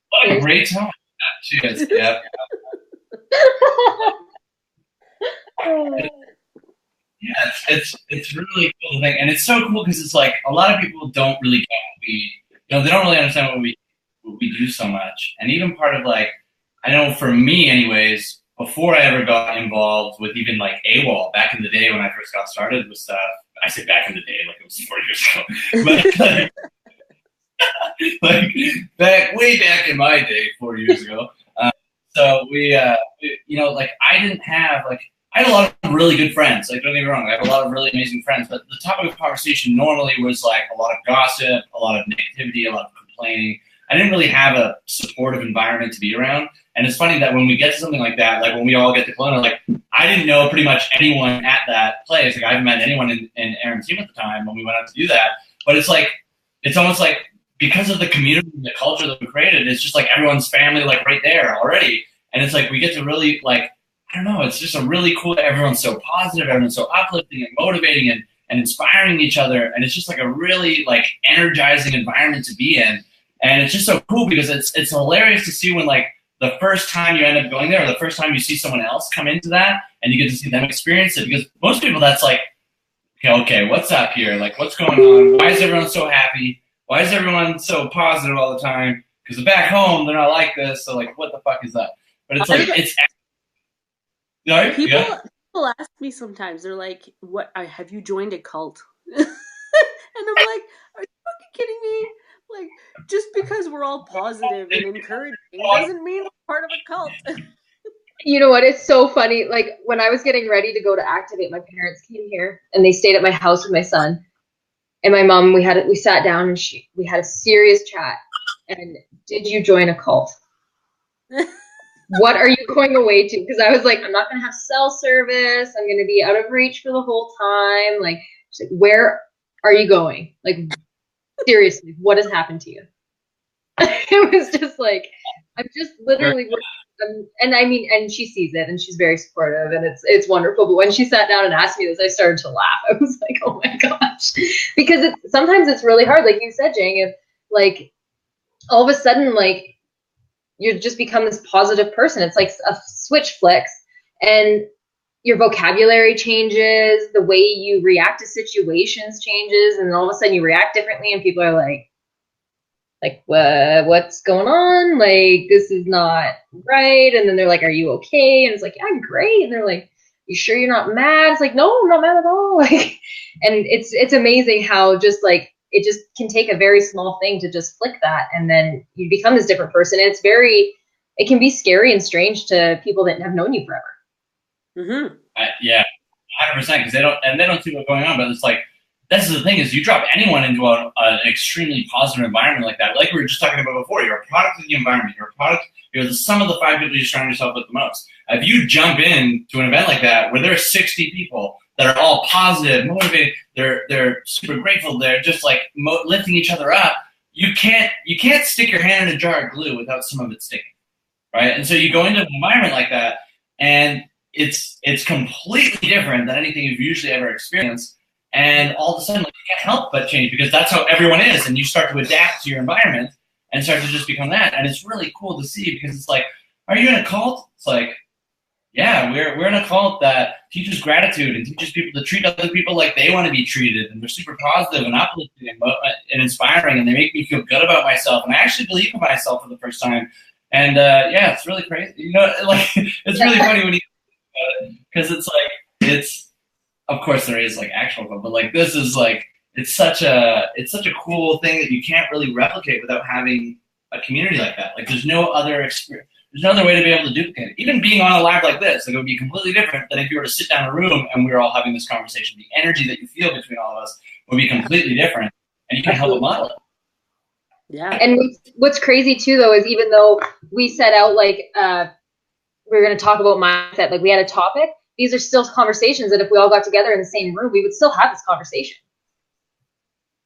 What a great time. Cheers. Yeah. Yeah, it's really cool to think, and it's so cool because it's like a lot of people don't really get they don't really understand what we do so much, and even part of like, I know for me anyways, before I ever got involved with even like AWOL back in the day when I first got started with stuff, I say back in the day like it was 4 years ago, but way back in my day, 4 years ago. So we like I didn't have I had a lot of really good friends. Like, don't get me wrong, I have a lot of really amazing friends. But the topic of conversation normally was like a lot of gossip, a lot of negativity, a lot of complaining. I didn't really have a supportive environment to be around. And it's funny that when we get to something like that, like when we all get to Kelowna, like I didn't know pretty much anyone at that place. Like I haven't met anyone in Aaron's team at the time when we went out to do that. But it's like, it's almost like because of the community and the culture that we created, it's just like everyone's family like right there already. And it's like we get to really like, I don't know, it's just a really cool, everyone's so positive, everyone's so uplifting and motivating and inspiring each other. And it's just like a really like energizing environment to be in. And it's just so cool because it's hilarious to see when like the first time you end up going there or the first time you see someone else come into that and you get to see them experience it, because most people that's like, okay, what's up here? Like, what's going on? Why is everyone so happy? Why is everyone so positive all the time? Because back home, they're not like this. So like, what the fuck is that? But it's like, it's... Sorry? People ask me sometimes, they're like, "What? Have you joined a cult?" And I'm like, "Are you fucking kidding me? Like, just because we're all positive and encouraging doesn't mean we're part of a cult." You know what? It's so funny. Like when I was getting ready to go to activate, my parents came here and they stayed at my house with my son and my mom. We sat down and we had a serious chat. And did you join a cult? What are you going away to? Because I was like, I'm not going to have cell service. I'm going to be out of reach for the whole time. Like, she's like, where are you going? Like, seriously, what has happened to you? It was just like, I'm just literally, and I mean, and she sees it and she's very supportive and it's wonderful. But when she sat down and asked me this, I started to laugh. I was like, oh my gosh, because sometimes it's really hard. Like you said, Jang, if like all of a sudden, like, you just become this positive person. It's like a switch flicks and your vocabulary changes, the way you react to situations changes, and all of a sudden you react differently and people are like, what's going on? Like, this is not right. And then they're like, are you okay? And it's like, yeah, I'm great. And they're like, you sure you're not mad? It's like, no, I'm not mad at all. Like, and it's amazing how just like, it just can take a very small thing to just flick that. And then you become this different person. And it can be scary and strange to people that have known you forever. Mm-hmm. Yeah, 100%. Because they don't see what's going on, but it's like, that's the thing is you drop anyone into an extremely positive environment like that. Like we were just talking about before, you're a product of the environment. You're a product. You're the sum of the 5 people you surround yourself with the most. If you jump in to an event like that where there are 60 people that are all positive, motivated, they're super grateful, they're just like lifting each other up. You can't stick your hand in a jar of glue without some of it sticking, right? And so you go into an environment like that, and it's completely different than anything you've usually ever experienced. And all of a sudden, like, you can't help but change because that's how everyone is, and you start to adapt to your environment and start to just become that. And it's really cool to see because it's like, are you in a cult? It's like, yeah, we're in a cult that teaches gratitude and teaches people to treat other people like they want to be treated, and they're super positive and uplifting and inspiring, and they make me feel good about myself, and I actually believe in myself for the first time. And yeah, it's really crazy. You know, like it's really funny when you because it's like it's of course there is like actual fun, but like this is like it's such a cool thing that you can't really replicate without having a community like that. Like there's no other experience. There's no other way to be able to duplicate it. Even being on a live like this, like it would be completely different than if you were to sit down in a room and we were all having this conversation. The energy that you feel between all of us would be completely different, and you can't help but model it. Yeah. And what's crazy too, though, is even though we set out like we were going to talk about mindset, like we had a topic, these are still conversations that if we all got together in the same room, we would still have this conversation.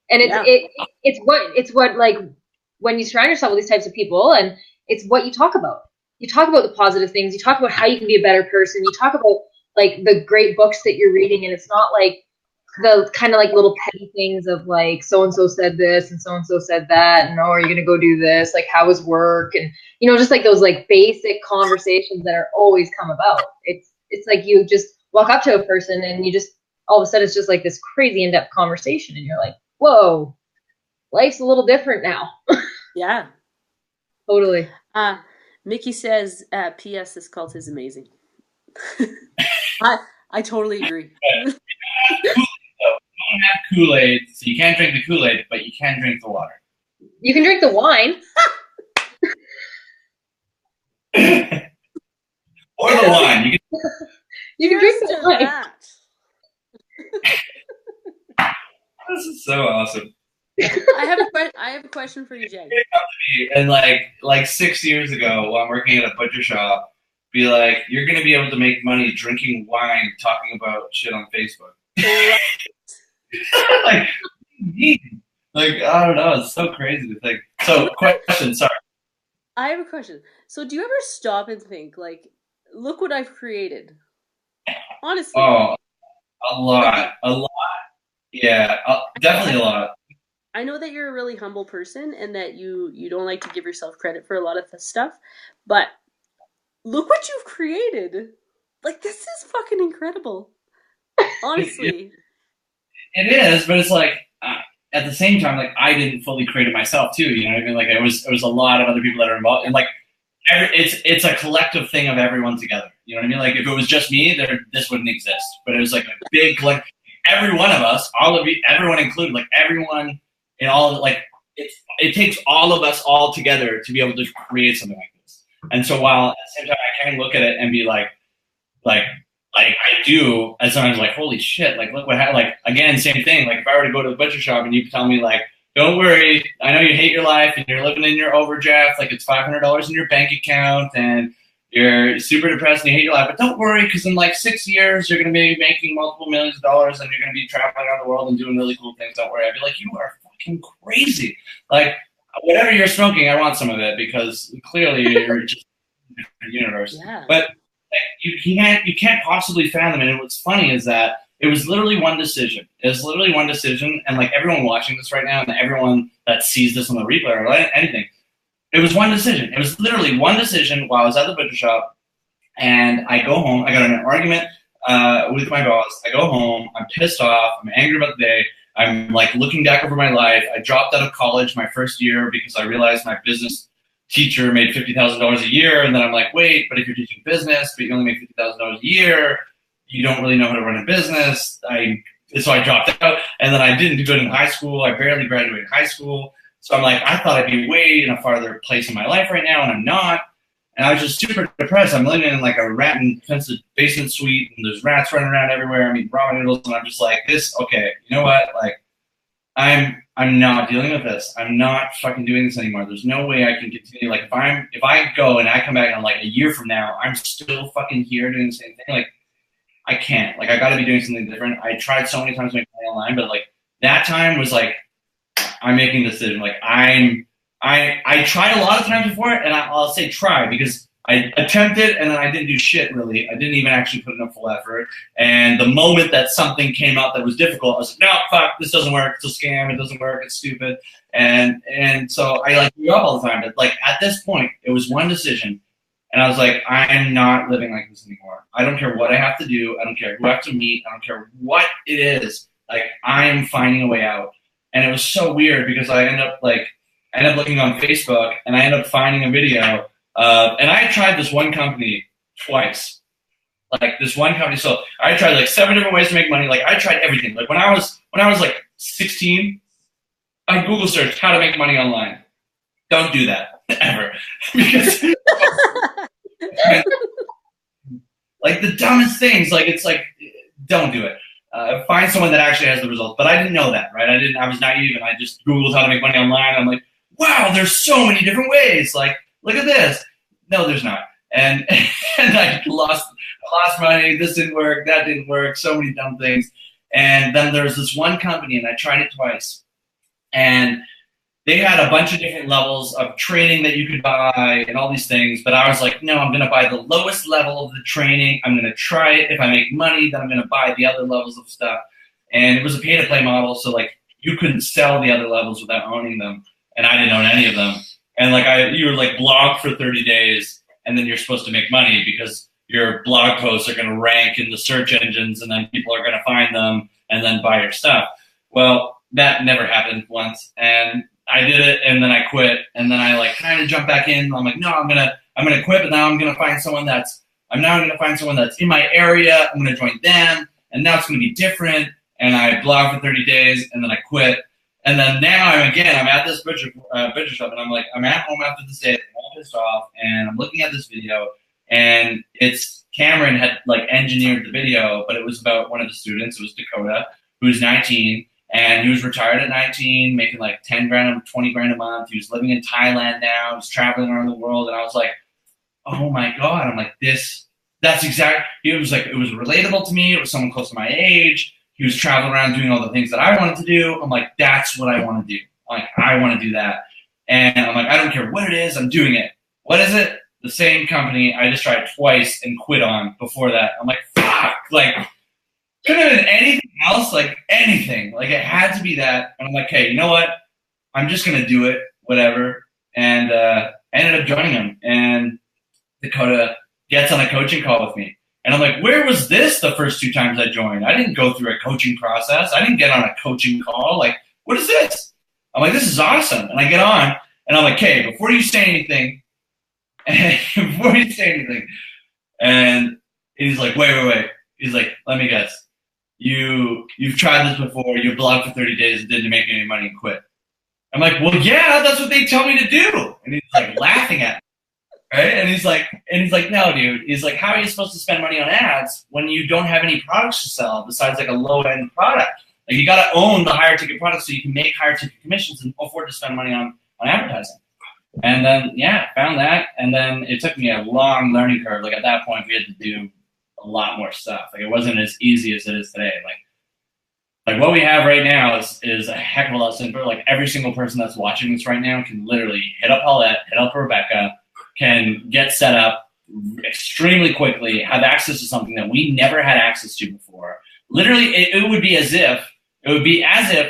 And it's what like when you surround yourself with these types of people, and it's what you talk about. You talk about the positive things. You talk about how you can be a better person. You talk about like the great books that you're reading, and it's not like the kind of like little petty things of like so-and-so said this and so-and-so said that, and oh, are you going to go do this? Like, how was work? And, you know, just like those like basic conversations that are always come about. It's like you just walk up to a person and you just, all of a sudden it's just like this crazy in-depth conversation, and you're like, whoa, life's a little different now. Yeah. Totally. Mickey says, P.S. this cult is amazing. I totally agree. You don't have Kool-Aid, so you can't drink the Kool-Aid, but you can drink the water. You can drink the wine. Or the wine. You can drink the wine. This is so awesome. I have a question for you, Jay. And like 6 years ago, while I'm working at a butcher shop, be like, you're going to be able to make money drinking wine, talking about shit on Facebook. like I don't know. It's so crazy to think. So, question. Sorry. I have a question. So, do you ever stop and think, like, look what I've created? Honestly. Oh, a lot. Yeah, definitely a lot. I know that you're a really humble person and that you don't like to give yourself credit for a lot of the stuff, but look what you've created. Like, this is fucking incredible. Honestly. It is, but it's like, at the same time, like, I didn't fully create it myself, too, you know what I mean? Like, it was a lot of other people that are involved, and, like, it's a collective thing of everyone together, you know what I mean? Like, if it was just me, this wouldn't exist, but it was, like, a big, like, every one of us, all of you, everyone included, like, everyone in all, like, it takes all of us all together to be able to create something like this. And so while at the same time I can look at it and be like I do, and sometimes like, holy shit, like look what happened. Like again, same thing. Like if I were to go to the butcher shop and you tell me like, don't worry, I know you hate your life and you're living in your overdraft, like it's $500 in your bank account and you're super depressed and you hate your life, but don't worry because in like 6 years you're going to be making multiple millions of dollars and you're going to be traveling around the world and doing really cool things. Don't worry. I'd be like, you are fucking crazy. Like whatever you're smoking, I want some of it because clearly you're just in a different universe. Yeah. But you can't possibly fathom it. And what's funny is that it was literally one decision. It was literally one decision, and like everyone watching this right now, and everyone that sees this on the replay or anything, it was one decision. It was literally one decision while I was at the butcher shop, and I go home. I got in an argument with my boss. I go home. I'm pissed off. I'm angry about the day. I'm like looking back over my life. I dropped out of college my first year because I realized my business teacher made $50,000 a year, and then I'm like, wait, but if you're teaching business, but you only make $50,000 a year, you don't really know how to run a business. So I dropped out, and then I didn't do good in high school. I barely graduated high school. So I'm like, I thought I'd be way in a farther place in my life right now, and I'm not. And I was just super depressed. I'm living in like a rat-infested basement suite, and there's rats running around everywhere. I mean, ramen noodles, and I'm just like, okay, you know what? Like, I'm not dealing with this. I'm not fucking doing this anymore. There's no way I can continue. Like, if I go and I come back and like a year from now, I'm still fucking here doing the same thing. Like, I can't. Like, I got to be doing something different. I tried so many times to make money online, but like that time was like, I'm making a decision. Like, I tried a lot of times before, and I'll say try because I attempted and then I didn't do shit really. I didn't even actually put in a full effort. And the moment that something came out that was difficult, I was like, no, fuck, this doesn't work. It's a scam. It doesn't work. It's stupid. And so I like grew up all the time. But like at this point, it was one decision. And I was like, I am not living like this anymore. I don't care what I have to do. I don't care who I have to meet. I don't care what it is. Like, I'm finding a way out. And it was so weird because I ended up looking on Facebook and I ended up finding a video. And I had tried this one company twice. Like this one company. So I tried like 7 different ways to make money. Like I tried everything. Like when I was like 16, I Google searched how to make money online. Don't do that ever. Because like the dumbest things, like it's like, don't do it. Find someone that actually has the results. But I didn't know that, right? I was naive and I just Googled how to make money online. I'm like, wow, there's so many different ways. Like, look at this. No, there's not. And I lost money. This didn't work. That didn't work. So many dumb things. And then there's this one company, and I tried it twice. And they had a bunch of different levels of training that you could buy and all these things. But I was like, no, I'm going to buy the lowest level of the training. I'm going to try it. If I make money, then I'm going to buy the other levels of stuff. And it was a pay-to-play model, so like you couldn't sell the other levels without owning them. And I didn't own any of them. And like you were like blogged for 30 days, and then you're supposed to make money because your blog posts are going to rank in the search engines, and then people are going to find them and then buy your stuff. Well, that never happened once, and I did it, and then I quit, and then I like kind of jumped back in. I'm like, no, I'm gonna quit, but now I'm gonna find someone that's in my area. I'm gonna join them, and now it's gonna be different. And I blogged for 30 days, and then I quit. And then now I'm at this butcher shop, and I'm at home after this day, I'm all pissed off, and I'm looking at this video, and it's Cameron had like engineered the video, but it was about one of the students. It was Dakota, who's 19, and he was retired at 19, making like 10 grand, 20 grand a month. He was living in Thailand now. He was traveling around the world, and I was like, oh my god! I'm like, that's exactly. It was relatable to me. It was someone close to my age. He was traveling around doing all the things that I wanted to do. I'm like, that's what I want to do. Like, I want to do that. And I'm like, I don't care what it is. I'm doing it. What is it? The same company I just tried twice and quit on before that. I'm like, fuck. Like, could have been anything else. Like, anything. Like, it had to be that. And I'm like, hey, you know what? I'm just going to do it. Whatever. And I ended up joining him. And Dakota gets on a coaching call with me. And I'm like, where was this the first 2 times I joined? I didn't go through a coaching process. I didn't get on a coaching call. Like, what is this? I'm like, this is awesome. And I get on, and I'm like, okay, before you say anything, and he's like, wait. He's like, let me guess. You've tried this before. You blogged for 30 days and didn't make any money and quit. I'm like, well, yeah, that's what they tell me to do. And he's like laughing at me. Right? And he's like, no, dude. He's like, how are you supposed to spend money on ads when you don't have any products to sell besides like a low end product? Like you got to own the higher ticket products so you can make higher ticket commissions and afford to spend money on advertising. And then, found that. And then it took me a long learning curve. Like at that point, we had to do a lot more stuff. Like it wasn't as easy as it is today. Like what we have right now is a heck of a lot simpler. Like every single person that's watching this right now can literally hit up Paulette, hit up Rebecca, can get set up extremely quickly, have access to something that we never had access to before. Literally, it would be as if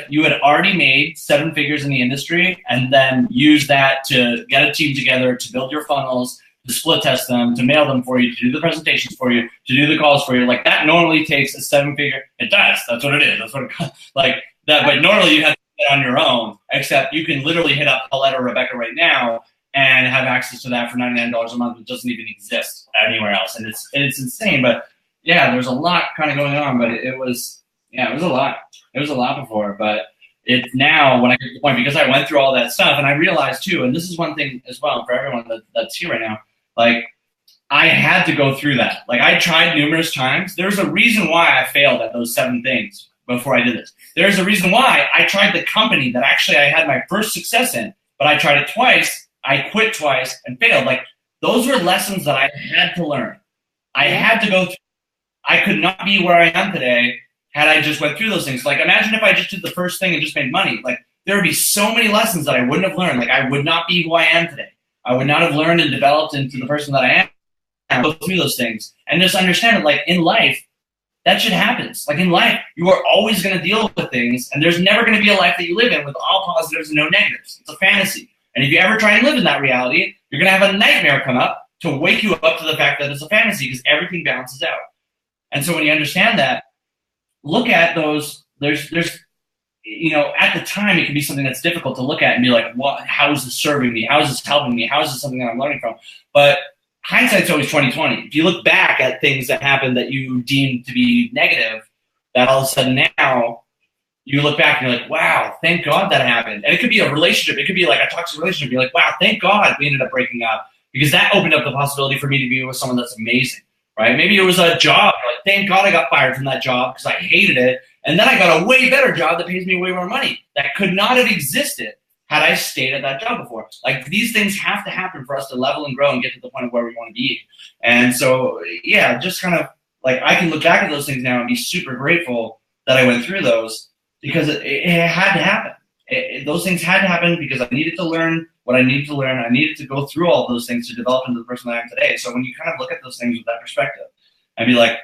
you had already made 7 figures in the industry and then use that to get a team together, to build your funnels, to split test them, to mail them for you, to do the presentations for you, to do the calls for you. Like that normally takes a 7-figure. It does. That's what it is. That's what it like that. But normally you have to do it on your own, except you can literally hit up Paulette or Rebecca right now and have access to that for $99 a month. It doesn't even exist anywhere else. And it's insane. But yeah, there's a lot kind of going on, but it was a lot. It was a lot before, but it's now when I get to the point, because I went through all that stuff and I realized too, and this is one thing as well for everyone that's here right now, Like, I had to go through that. Like, I tried numerous times. There's a reason why I failed at those 7 things before I did this. There's a reason why I tried the company that actually I had my first success in, but I tried it twice, I quit twice, and failed. Like, those were lessons that I had to learn. I had to go through. I could not be where I am today had I just went through those things. Like, imagine if I just did the first thing and just made money. Like, there would be so many lessons that I wouldn't have learned. Like, I would not be who I am today. I would not have learned and developed into the person that I am. Go through those things and just understand that, like, in life, that shit happens. Like, in life, you are always going to deal with things, and there's never going to be a life that you live in with all positives and no negatives. It's a fantasy. And if you ever try and live in that reality, you're going to have a nightmare come up to wake you up to the fact that it's a fantasy, because everything balances out. And so when you understand that, look at those. There's at the time, it can be something that's difficult to look at and be like, what? How is this serving me? How is this helping me? How is this something that I'm learning from? But hindsight's always 20/20. If you look back at things that happened that you deemed to be negative, that all of a sudden now you look back and you're like, wow, thank God that happened. And it could be a relationship. It could be like a toxic relationship. You're like, wow, thank God we ended up breaking up, because that opened up the possibility for me to be with someone that's amazing, right? Maybe it was a job. Like, thank God I got fired from that job because I hated it. And then I got a way better job that pays me way more money. That could not have existed had I stayed at that job before. Like, these things have to happen for us to level and grow and get to the point of where we want to be. And so, yeah, just kind of like, I can look back at those things now and be super grateful that I went through those, because it had to happen. Those things had to happen because I needed to learn what I needed to learn. I needed to go through all those things to develop into the person that I am today. So when you kind of look at those things with that perspective and be like,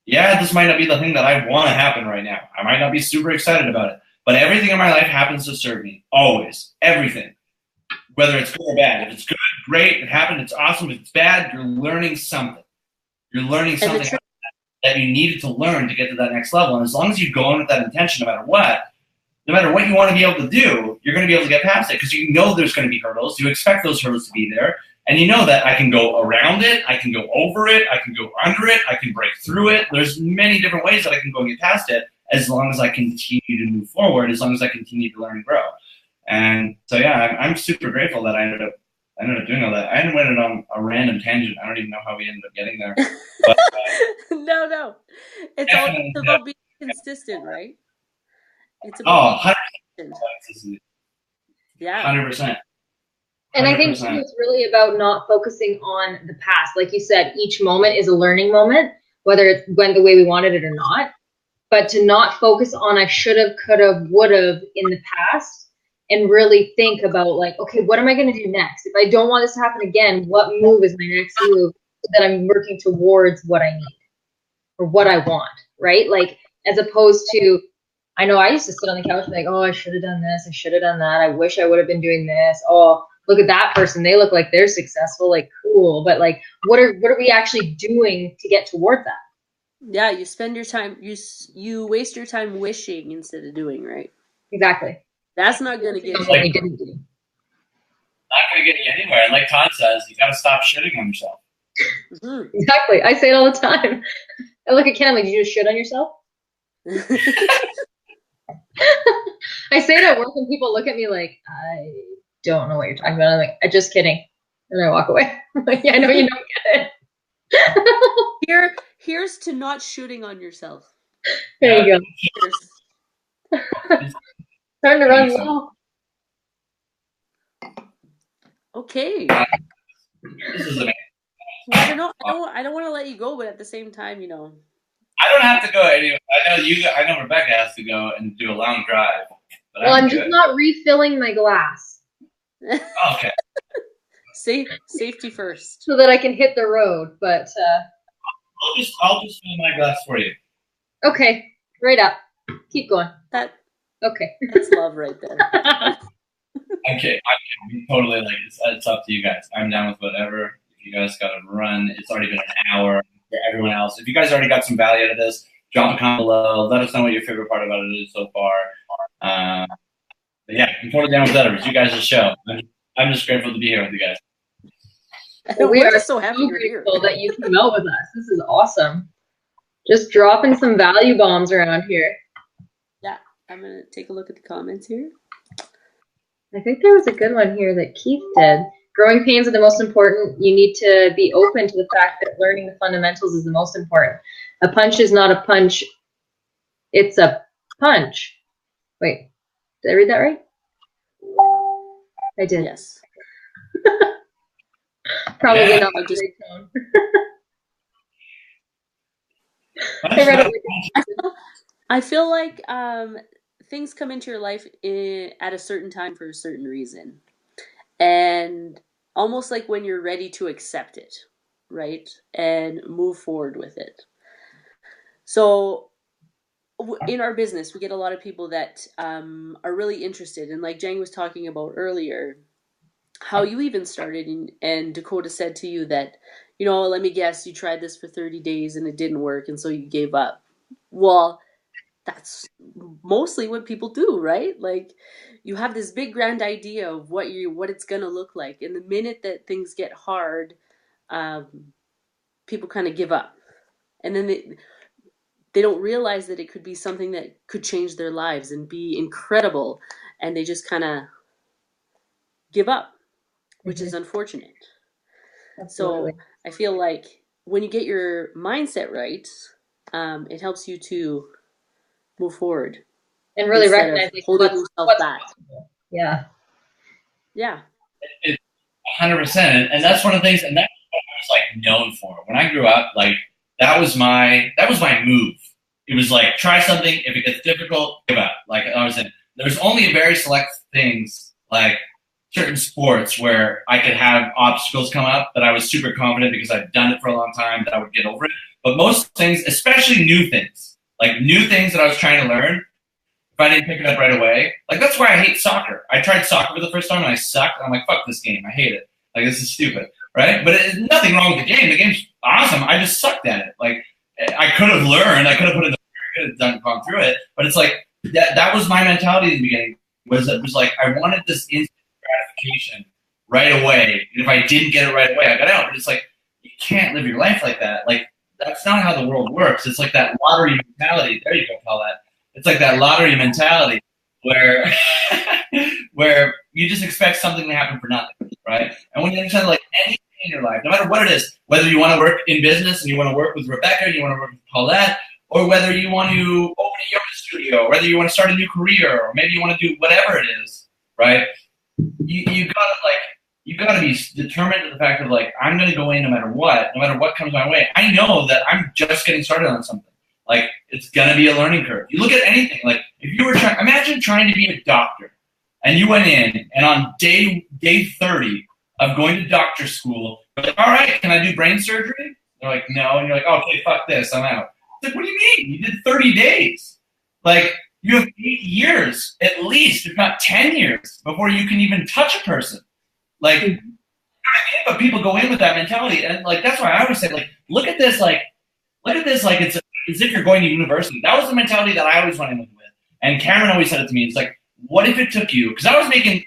yeah, this might not be the thing that I want to happen right now. I might not be super excited about it. But everything in my life happens to serve me. Always. Everything. Whether it's good or bad. If it's good, great. It happened. It's awesome. If it's bad, you're learning something. You're learning something that you needed to learn to get to that next level. And as long as you go in with that intention, no matter what you want to be able to do, you're going to be able to get past it, because you know there's going to be hurdles. You expect those hurdles to be there. And you know that I can go around it, I can go over it, I can go under it, I can break through it. There's many different ways that I can go and get past it, as long as I continue to move forward, as long as I continue to learn and grow. And so, yeah, I'm super grateful that I ended up doing all that. I went on a random tangent. I don't even know how we ended up getting there. But, No. It's all about being consistent, right? It's about 100%. Yeah. 100%. And I think too, it's really about not focusing on the past. Like you said, each moment is a learning moment, whether it went the way we wanted it or not. But to not focus on I should have, could have, would have in the past, and really think about, like, okay, what am I going to do next? If I don't want this to happen again, what move is my next move so that I'm working towards what I need or what I want, right? Like, as opposed to, I know I used to sit on the couch and like, oh, I should have done this. I should have done that. I wish I would have been doing this. Oh, look at that person. They look like they're successful. Like, cool. But like, what are we actually doing to get toward that? Yeah, you spend your time, you waste your time wishing instead of doing, right? Exactly. That's not going to get you. What we didn't do. Not going to get you anywhere. And like Todd says, you got to stop shitting on yourself. Mm-hmm. Exactly. I say it all the time. I look at Ken, I'm like, did you just shit on yourself? I say it at work and people look at me like, I don't know what you're talking about. I'm like, I'm just kidding. And I walk away. I'm like, yeah, I know you don't get it. Here's to not shooting on yourself. There you go. Starting to run low. Okay. This is amazing. I don't know. I don't want to let you go, but at the same time, I don't have to go anywhere. I know Rebecca has to go and do a long drive. But well, I'm just not refilling my glass. Okay. Safety first. So that I can hit the road, but I'll just fill my glass for you. Okay. Right up. Keep going. Okay. That's love right there. Okay. I'm totally like, it's up to you guys. I'm down with whatever. If you guys got to run, it's already been an hour. For everyone else, if you guys already got some value out of this, drop a comment below. Let us know what your favorite part about it is so far. But yeah, I'm totally down with that. It's you guys' show. I'm just grateful to be here with you guys. We are so happy you're grateful that you came out with us. This is awesome. Just dropping some value bombs around here. Yeah, I'm gonna take a look at the comments here. I think there was a good one here that Keith did. growing pains are the most important. You need to be open to the fact that learning the fundamentals is the most important. A punch is not a punch. It's a punch. Wait, did I read that right? I did. Yes. Probably not a great tone. I read it. I feel like things come into your life at a certain time for a certain reason. And almost like when you're ready to accept it, right? And move forward with it. So in our business, we get a lot of people that are really interested. And like Jang was talking about earlier, how you even started, and Dakota said to you that, let me guess, you tried this for 30 days and it didn't work, and so you gave up. Well, that's mostly what people do, right? Like, you have this big grand idea of what it's gonna look like, and the minute that things get hard, people kind of give up, and then they don't realize that it could be something that could change their lives and be incredible, and they just kind of give up, which is unfortunate. Absolutely. So I feel like when you get your mindset right, it helps you to move forward and really recognize holding yourself back. Possible. Yeah. It's 100%, and that's one of the things, and that's what I was like known for when I grew up. Like that was my move. It was like, try something. If it gets difficult, give up. Like I was saying, there's only very select things, like certain sports, where I could have obstacles come up that I was super confident because I've done it for a long time that I would get over it. But most things, especially new things that I was trying to learn, if I didn't pick it up right away, like that's why I hate soccer. I tried soccer for the first time and I sucked. I'm like, fuck this game. I hate it. Like, this is stupid, right? But there's nothing wrong with the game. The game's awesome. I just sucked at it. Like, I could have learned. I could have put in the work. I could have gone through it. But it's like, that was my mentality in the beginning. It was like, I wanted this instant gratification right away. And if I didn't get it right away, I got out. But it's like, you can't live your life like that. Like, that's not how the world works. It's like that lottery mentality. There you go, Paulette. It's like that lottery mentality where where you just expect something to happen for nothing, right? And when you understand, like, anything in your life, no matter what it is, whether you want to work in business and you want to work with Rebecca, and you want to work with Paulette, or whether you want to open a yoga studio, or whether you want to start a new career, or maybe you want to do whatever it is, right? You gotta be determined to the fact of, like, I'm gonna go in no matter what comes my way. I know that I'm just getting started on something. Like, it's gonna be a learning curve. You look at anything, like, if you were imagine trying to be a doctor, and you went in, and on day 30 of going to doctor school, you're like, all right, can I do brain surgery? They're like, no, and you're like, okay, fuck this, I'm out. It's like, what do you mean? You did 30 days. Like, you have 8 years, at least, if not 10 years, before you can even touch a person. Like, you know what I mean? But people go in with that mentality, and, like, that's why I always say, like, look at this like it's as if you're going to university. That was the mentality that I always went in with. And Cameron always said it to me. It's like, what if it took you? Because I was making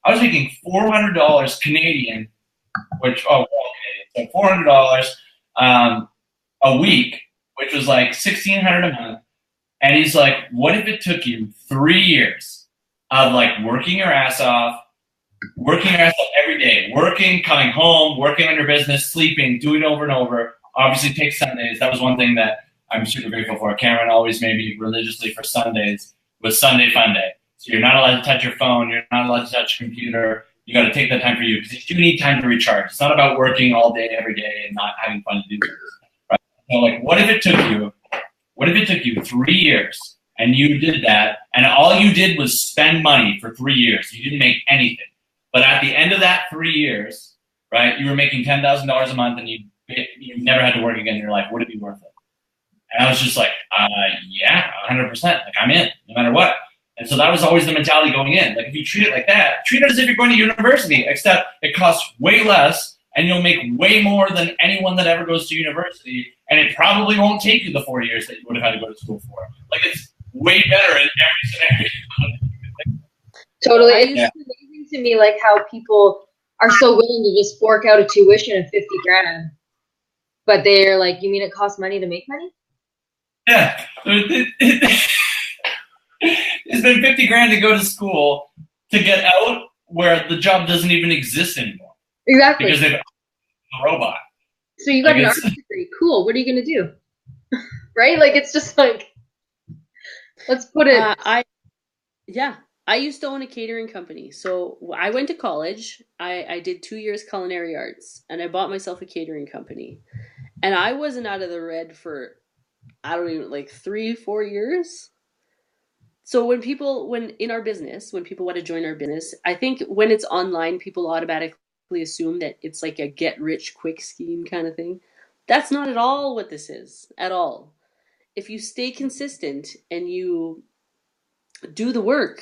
$400 Canadian, which so $400 a week, which was like $1,600 a month. And he's like, what if it took you 3 years of, like, working your ass off every day, working, coming home, working on your business, sleeping, doing it over and over. Obviously, take Sundays. That was one thing that I'm super grateful for. Cameron always made me religiously for Sundays was Sunday Fun Day. So you're not allowed to touch your phone. You're not allowed to touch your computer. You got to take that time for you because you do need time to recharge. It's not about working all day, every day, and not having fun to do this. Right? So, like, what if it took you 3 years and you did that, and all you did was spend money for 3 years? You didn't make anything. But at the end of that 3 years, right, you were making $10,000 a month, and you never had to work again in your life. Would it be worth it? And I was just like, yeah, 100%. Like, I'm in, no matter what. And so that was always the mentality going in. Like, if you treat it like that, treat it as if you're going to university, except it costs way less, and you'll make way more than anyone that ever goes to university, and it probably won't take you the 4 years that you would have had to go to school for. Like, it's way better in every scenario. Totally. It's amazing to me, like, how people are so willing to just fork out a tuition of $50,000, but they're like, you mean it costs money to make money? Yeah. It's been $50,000 to go to school, to get out where the job doesn't even exist anymore. Exactly. Because they've a robot. So you got an art degree. Cool. What are you going to do? Right? Like, it's just like, let's put it. I used to own a catering company. So I went to college. I did 2 years culinary arts, and I bought myself a catering company. And I wasn't out of the red for, I don't even, like 3-4 years. So when people want to join our business, I think when it's online, people automatically assume that it's like a get rich quick scheme kind of thing. That's not at all what this is, at all. If you stay consistent and you do the work,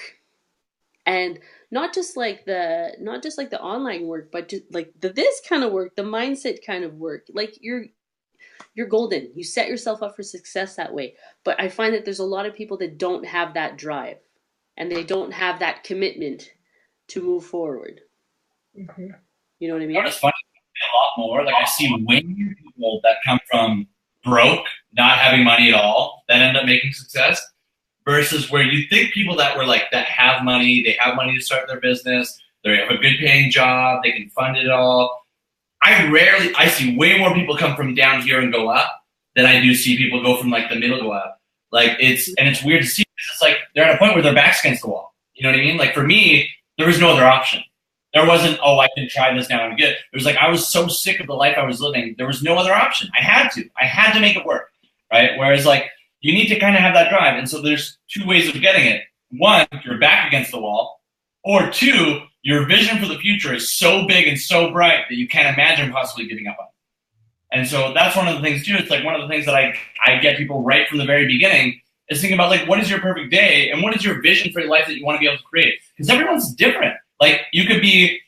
and not just like the online work, but just like this kind of work, the mindset kind of work, like you're golden. You set yourself up for success that way. But I find that there's a lot of people that don't have that drive, and they don't have that commitment to move forward. Mm-hmm. You know what I mean? You know what's funny? A lot more. Like I see way more people that come from broke, not having money at all, that end up making success, versus where you think people that were like that have money, they have money to start their business, they have a good paying job, they can fund it all. I see way more people come from down here and go up than I do see people go from like the middle go up. Like it's weird to see. It's like they're at a point where their back's against the wall. You know what I mean? Like for me, there was no other option. There wasn't, oh, I can try this now and good. It was like I was so sick of the life I was living. There was no other option. I had to make it work, right? Whereas like you need to kind of have that drive. And so there's two ways of getting it. One, your back against the wall, or two, your vision for the future is so big and so bright that you can't imagine possibly giving up on it. And so that's one of the things too. It's like one of the things that I get people right from the very beginning is thinking about like, what is your perfect day and what is your vision for your life that you want to be able to create? Because everyone's different. Like you could be,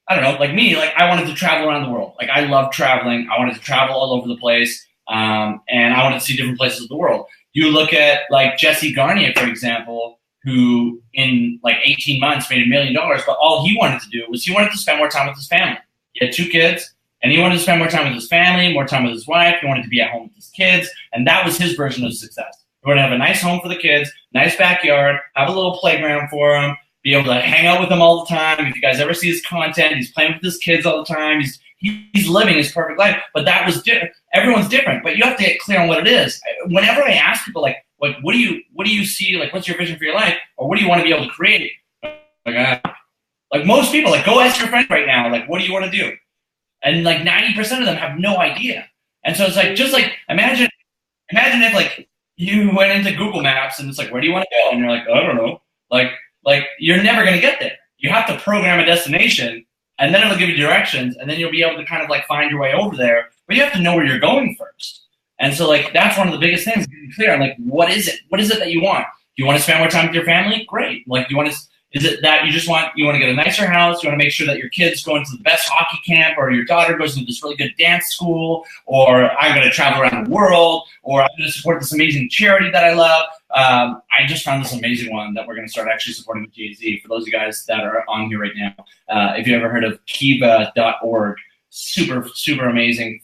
I don't know, like me, like I wanted to travel around the world. Like I love traveling. I wanted to travel all over the place. And I wanted to see different places of the world. You look at like Jesse Garnier, for example, who in like 18 months made $1 million, but all he wanted to do was he wanted to spend more time with his family. He had 2 kids, and he wanted to spend more time with his family, more time with his wife. He wanted to be at home with his kids, and that was his version of success. He wanted to have a nice home for the kids, nice backyard, have a little playground for them, be able to hang out with them all the time. If you guys ever see his content, he's playing with his kids all the time. He's living his perfect life, but that was different. Everyone's different, but you have to get clear on what it is. Whenever I ask people like what do you see, like what's your vision for your life, or what do you want to be able to create? Like most people, like go ask your friend right now, like what do you want to do? And like 90% of them have no idea. And so it's like just like imagine if like you went into Google Maps and it's like where do you want to go? And you're like, I don't know. Like you're never gonna get there. You have to program a destination. And then it'll give you directions, and then you'll be able to kind of like find your way over there. But you have to know where you're going first. And so like that's one of the biggest things, getting clear on like what is it? What is it that you want? Do you want to spend more time with your family? Great. Like is it that you want to get a nicer house? You want to make sure that your kid's going to the best hockey camp, or your daughter goes to this really good dance school, or I'm going to travel around the world, or I'm going to support this amazing charity that I love. I just found this amazing one that we're going to start actually supporting with Jay-Z. For those of you guys that are on here right now, if you ever heard of Kiva.org, super, super amazing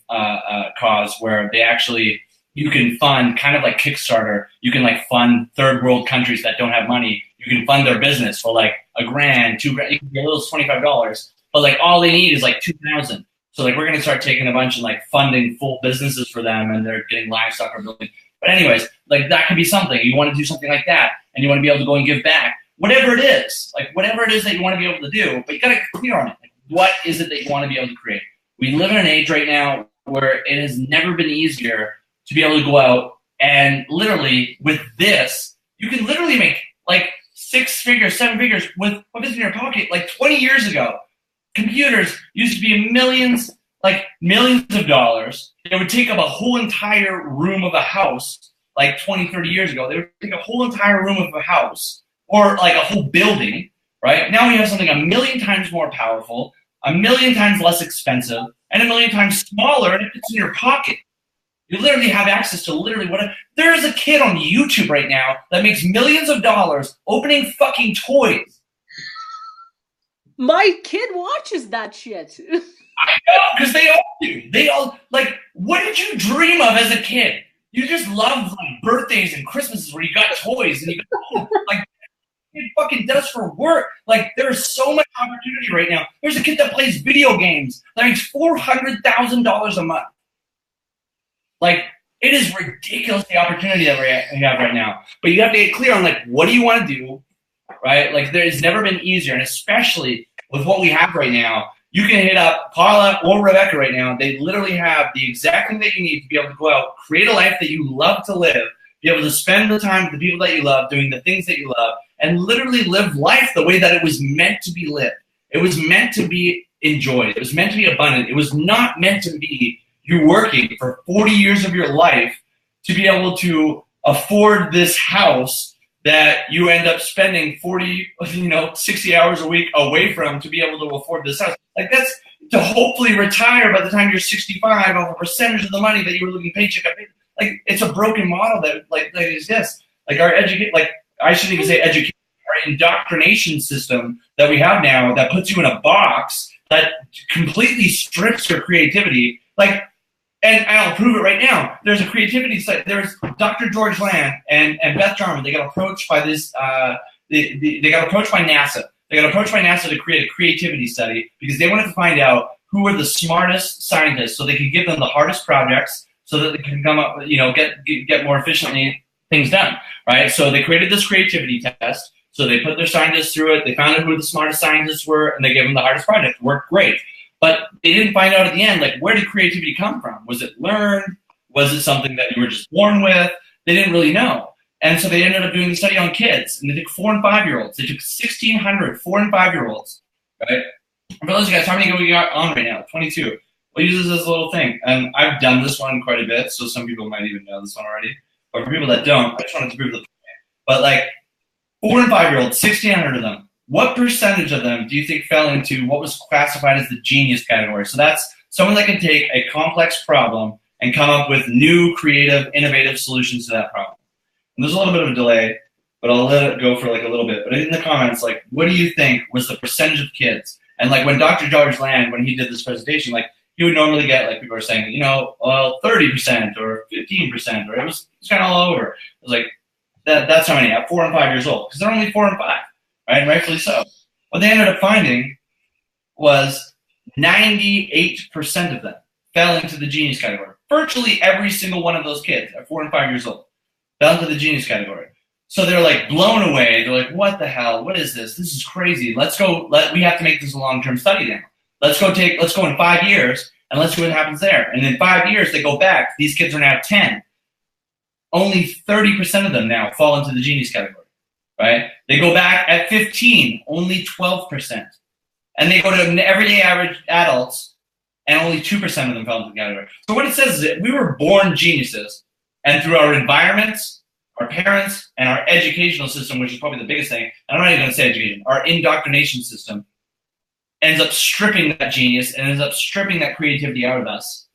cause where they actually, you can fund kind of like Kickstarter. You can like fund third world countries that don't have money. You can fund their business for like $1,000, $2,000. You can get a little $25, but like all they need is like $2,000. So like we're going to start taking a bunch and like funding full businesses for them, and they're getting livestock or building. But anyways, like that could be something. You want to do something like that, and you want to be able to go and give back. Whatever it is, like whatever it is that you want to be able to do, but you got to get clear on it. Like, what is it that you want to be able to create? We live in an age right now where it has never been easier to be able to go out and literally with this, you can literally make like 6 figures, 7 figures with what is in your pocket. Like 20 years ago, computers used to be millions of dollars. They would take up a whole entire room of a house like 20, 30 years ago. They would take a whole entire room of a house or like a whole building, right? Now we have something 1,000,000 times more powerful, 1,000,000 times less expensive, and 1,000,000 times smaller, and it fits in your pocket. You literally have access to literally whatever. There is a kid on YouTube right now that makes millions of dollars opening fucking toys. My kid watches that shit. I know, because they all do. They all, like, what did you dream of as a kid? You just loved like birthdays and Christmases where you got toys and you got like fucking does for work. Like, there's so much opportunity right now. There's a kid that plays video games that makes $400,000 a month. Like, it is ridiculous the opportunity that we have right now. But you have to get clear on, like, what do you want to do, right? Like, there's never been easier, and especially with what we have right now, you can hit up Paula or Rebecca right now. They literally have the exact thing that you need to be able to go out, create a life that you love to live, be able to spend the time with the people that you love, doing the things that you love, and literally live life the way that it was meant to be lived. It was meant to be enjoyed. It was meant to be abundant. It was not meant to be you working for 40 years of your life to be able to afford this house that you end up spending 60 hours a week away from to be able to afford this house. Like, that's to hopefully retire by the time you're 65 off a percentage of the money that you were looking paycheck to paycheck. Like, it's a broken model that exists. Like, I shouldn't even say education, our indoctrination system that we have now that puts you in a box that completely strips your creativity. Like, and I'll prove it right now. There's a creativity site. There's Dr. George Land and Beth Jarman. They got approached by this. They got approached by NASA. They got approached by NASA to create a creativity study because they wanted to find out who were the smartest scientists, so they could give them the hardest projects, so that they can come up, get more efficiently things done. Right. So they created this creativity test. So they put their scientists through it. They found out who the smartest scientists were, and they gave them the hardest project. Worked great. But they didn't find out at the end, like, where did creativity come from? Was it learned? Was it something that you were just born with? They didn't really know. And so they ended up doing the study on kids. And they took 4 and 5-year-olds. They took 1,600 4 and 5-year-olds, right? And for those of you guys, how many we got on right now? 22. We'll use this as a little thing. And I've done this one quite a bit, so some people might even know this one already. But for people that don't, I just wanted to prove the point. But, like, 4 and 5-year-olds, 1,600 of them. What percentage of them do you think fell into what was classified as the genius category? So that's someone that can take a complex problem and come up with new, creative, innovative solutions to that problem. And there's a little bit of a delay, but I'll let it go for like a little bit. But in the comments, like, what do you think was the percentage of kids? And like when Dr. George Land, when he did this presentation, like, he would normally get, like, people are saying, 30% or 15%, or it was kind of all over. It was like, that's how many, at 4 and 5 years old, because they're only 4 and 5. Right, rightfully so. What they ended up finding was 98% of them fell into the genius category. Virtually every single one of those kids at 4 and 5 years old fell into the genius category. So they're like blown away. They're like, what the hell? What is this? This is crazy. Let's go. We have to make this a long-term study now. Let's go in 5 years and let's see what happens there. And in 5 years, they go back. These kids are now 10. Only 30% of them now fall into the genius category. Right? They go back at 15, only 12%. And they go to everyday average adults, and only 2% of them fell into the category. So what it says is that we were born geniuses, and through our environments, our parents, and our educational system, which is probably the biggest thing, and I'm not even going to say education, our indoctrination system ends up stripping that genius and ends up stripping that creativity out of us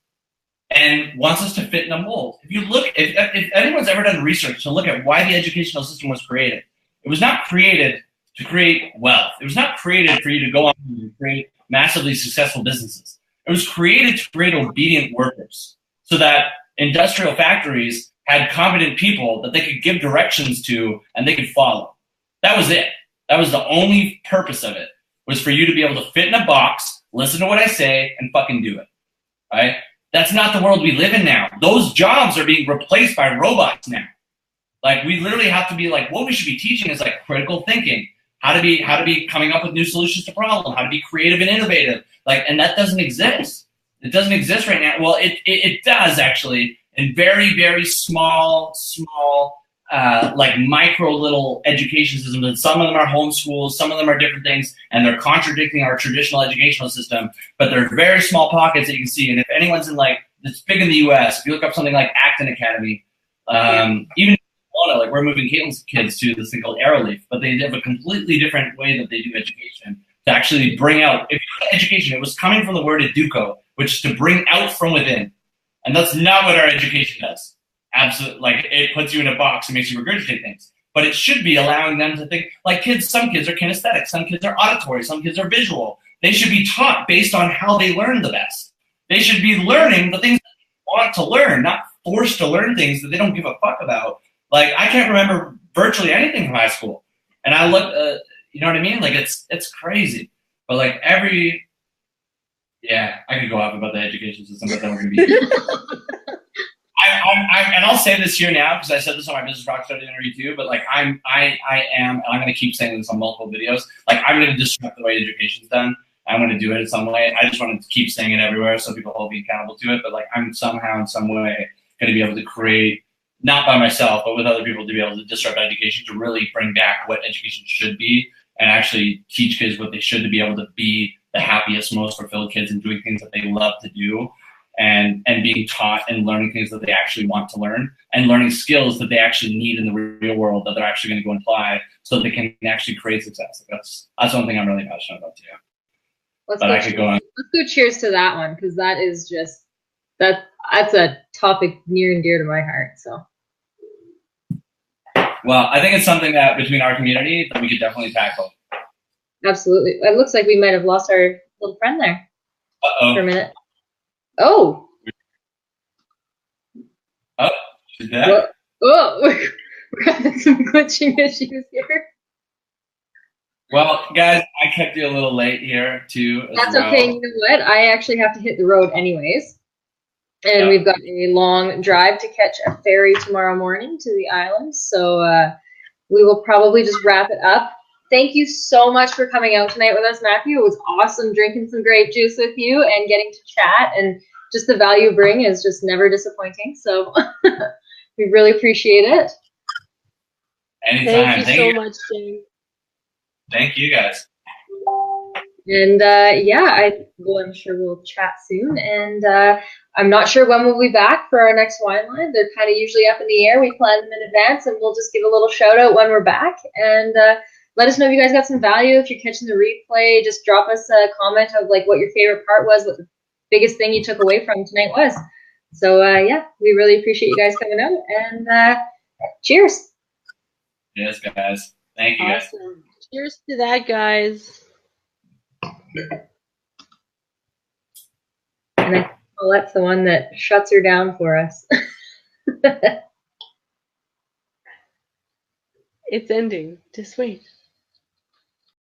and wants us to fit in a mold. If anyone's ever done research to look at why the educational system was created, it was not created to create wealth. It was not created for you to go on and create massively successful businesses. It was created to create obedient workers so that industrial factories had competent people that they could give directions to and they could follow. That was it. That was the only purpose of it, was for you to be able to fit in a box, listen to what I say, and fucking do it. Right? That's not the world we live in now. Those jobs are being replaced by robots now. Like, we literally have to be like, what we should be teaching is like critical thinking, how to be coming up with new solutions to problems, how to be creative and innovative. Like, and that doesn't exist. It doesn't exist right now. Well, it does actually in very, very small, like micro little education systems. And some of them are homeschools, some of them are different things, and they're contradicting our traditional educational system. But they're very small pockets that you can see. And if anyone's in like, it's big in the U.S., if you look up something like Acton Academy, even like, we're moving Caitlin's kids to this thing called Arrowleaf, but they have a completely different way that they do education to actually bring out. If you look at education, it was coming from the word educo, which is to bring out from within. And that's not what our education does. Absolutely. Like, it puts you in a box and makes you regurgitate things. But it should be allowing them to think. Like, kids, some kids are kinesthetic, some kids are auditory, some kids are visual. They should be taught based on how they learn the best. They should be learning the things that they want to learn, not forced to learn things that they don't give a fuck about. Like, I can't remember virtually anything from high school. And I look, you know what I mean? Like it's crazy. But like yeah, I could go off about the education system, but then we're gonna be. And I'll say this here now because I said this on my Business Rockstar interview too. But like I am, and I'm gonna keep saying this on multiple videos. Like I'm gonna disrupt the way education's done. I'm gonna do it in some way. I just want to keep saying it everywhere so people hold me accountable to it. But like I'm somehow in some way gonna be able to create, not by myself, but with other people, to be able to disrupt education, to really bring back what education should be and actually teach kids what they should, to be able to be the happiest, most fulfilled kids and doing things that they love to do, and being taught and learning things that they actually want to learn, and learning skills that they actually need in the real world that they're actually going to go and apply so that they can actually create success. Like that's one thing I'm really passionate about too. Let's go cheers to that one, because that is just that's a topic near and dear to my heart. So. Well, I think it's something that between our community that we could definitely tackle. Absolutely. It looks like we might have lost our little friend there for a minute. Oh. Oh, she's dead. Oh, we're having some glitching issues here. Well, guys, I kept you a little late here too. That's okay. You know what? I actually have to hit the road anyways. And we've got a long drive to catch a ferry tomorrow morning to the island. So we will probably just wrap it up. Thank you so much for coming out tonight with us, Matthew. It was awesome drinking some grape juice with you and getting to chat. And just the value you bring is just never disappointing. So we really appreciate it. Anytime. Thank you so much, Jane. Thank you, guys. And I'm sure we'll chat soon. And I'm not sure when we'll be back for our next wine line. They're kind of usually up in the air. We plan them in advance, and we'll just give a little shout out when we're back. And let us know if you guys got some value. If you're catching the replay, just drop us a comment of like what your favorite part was, what the biggest thing you took away from tonight was. So we really appreciate you guys coming out. And cheers. Yes, guys. Thank you, guys. Awesome. Cheers to that, guys. And I think Paulette's the one that shuts her down for us. It's ending. Just wait.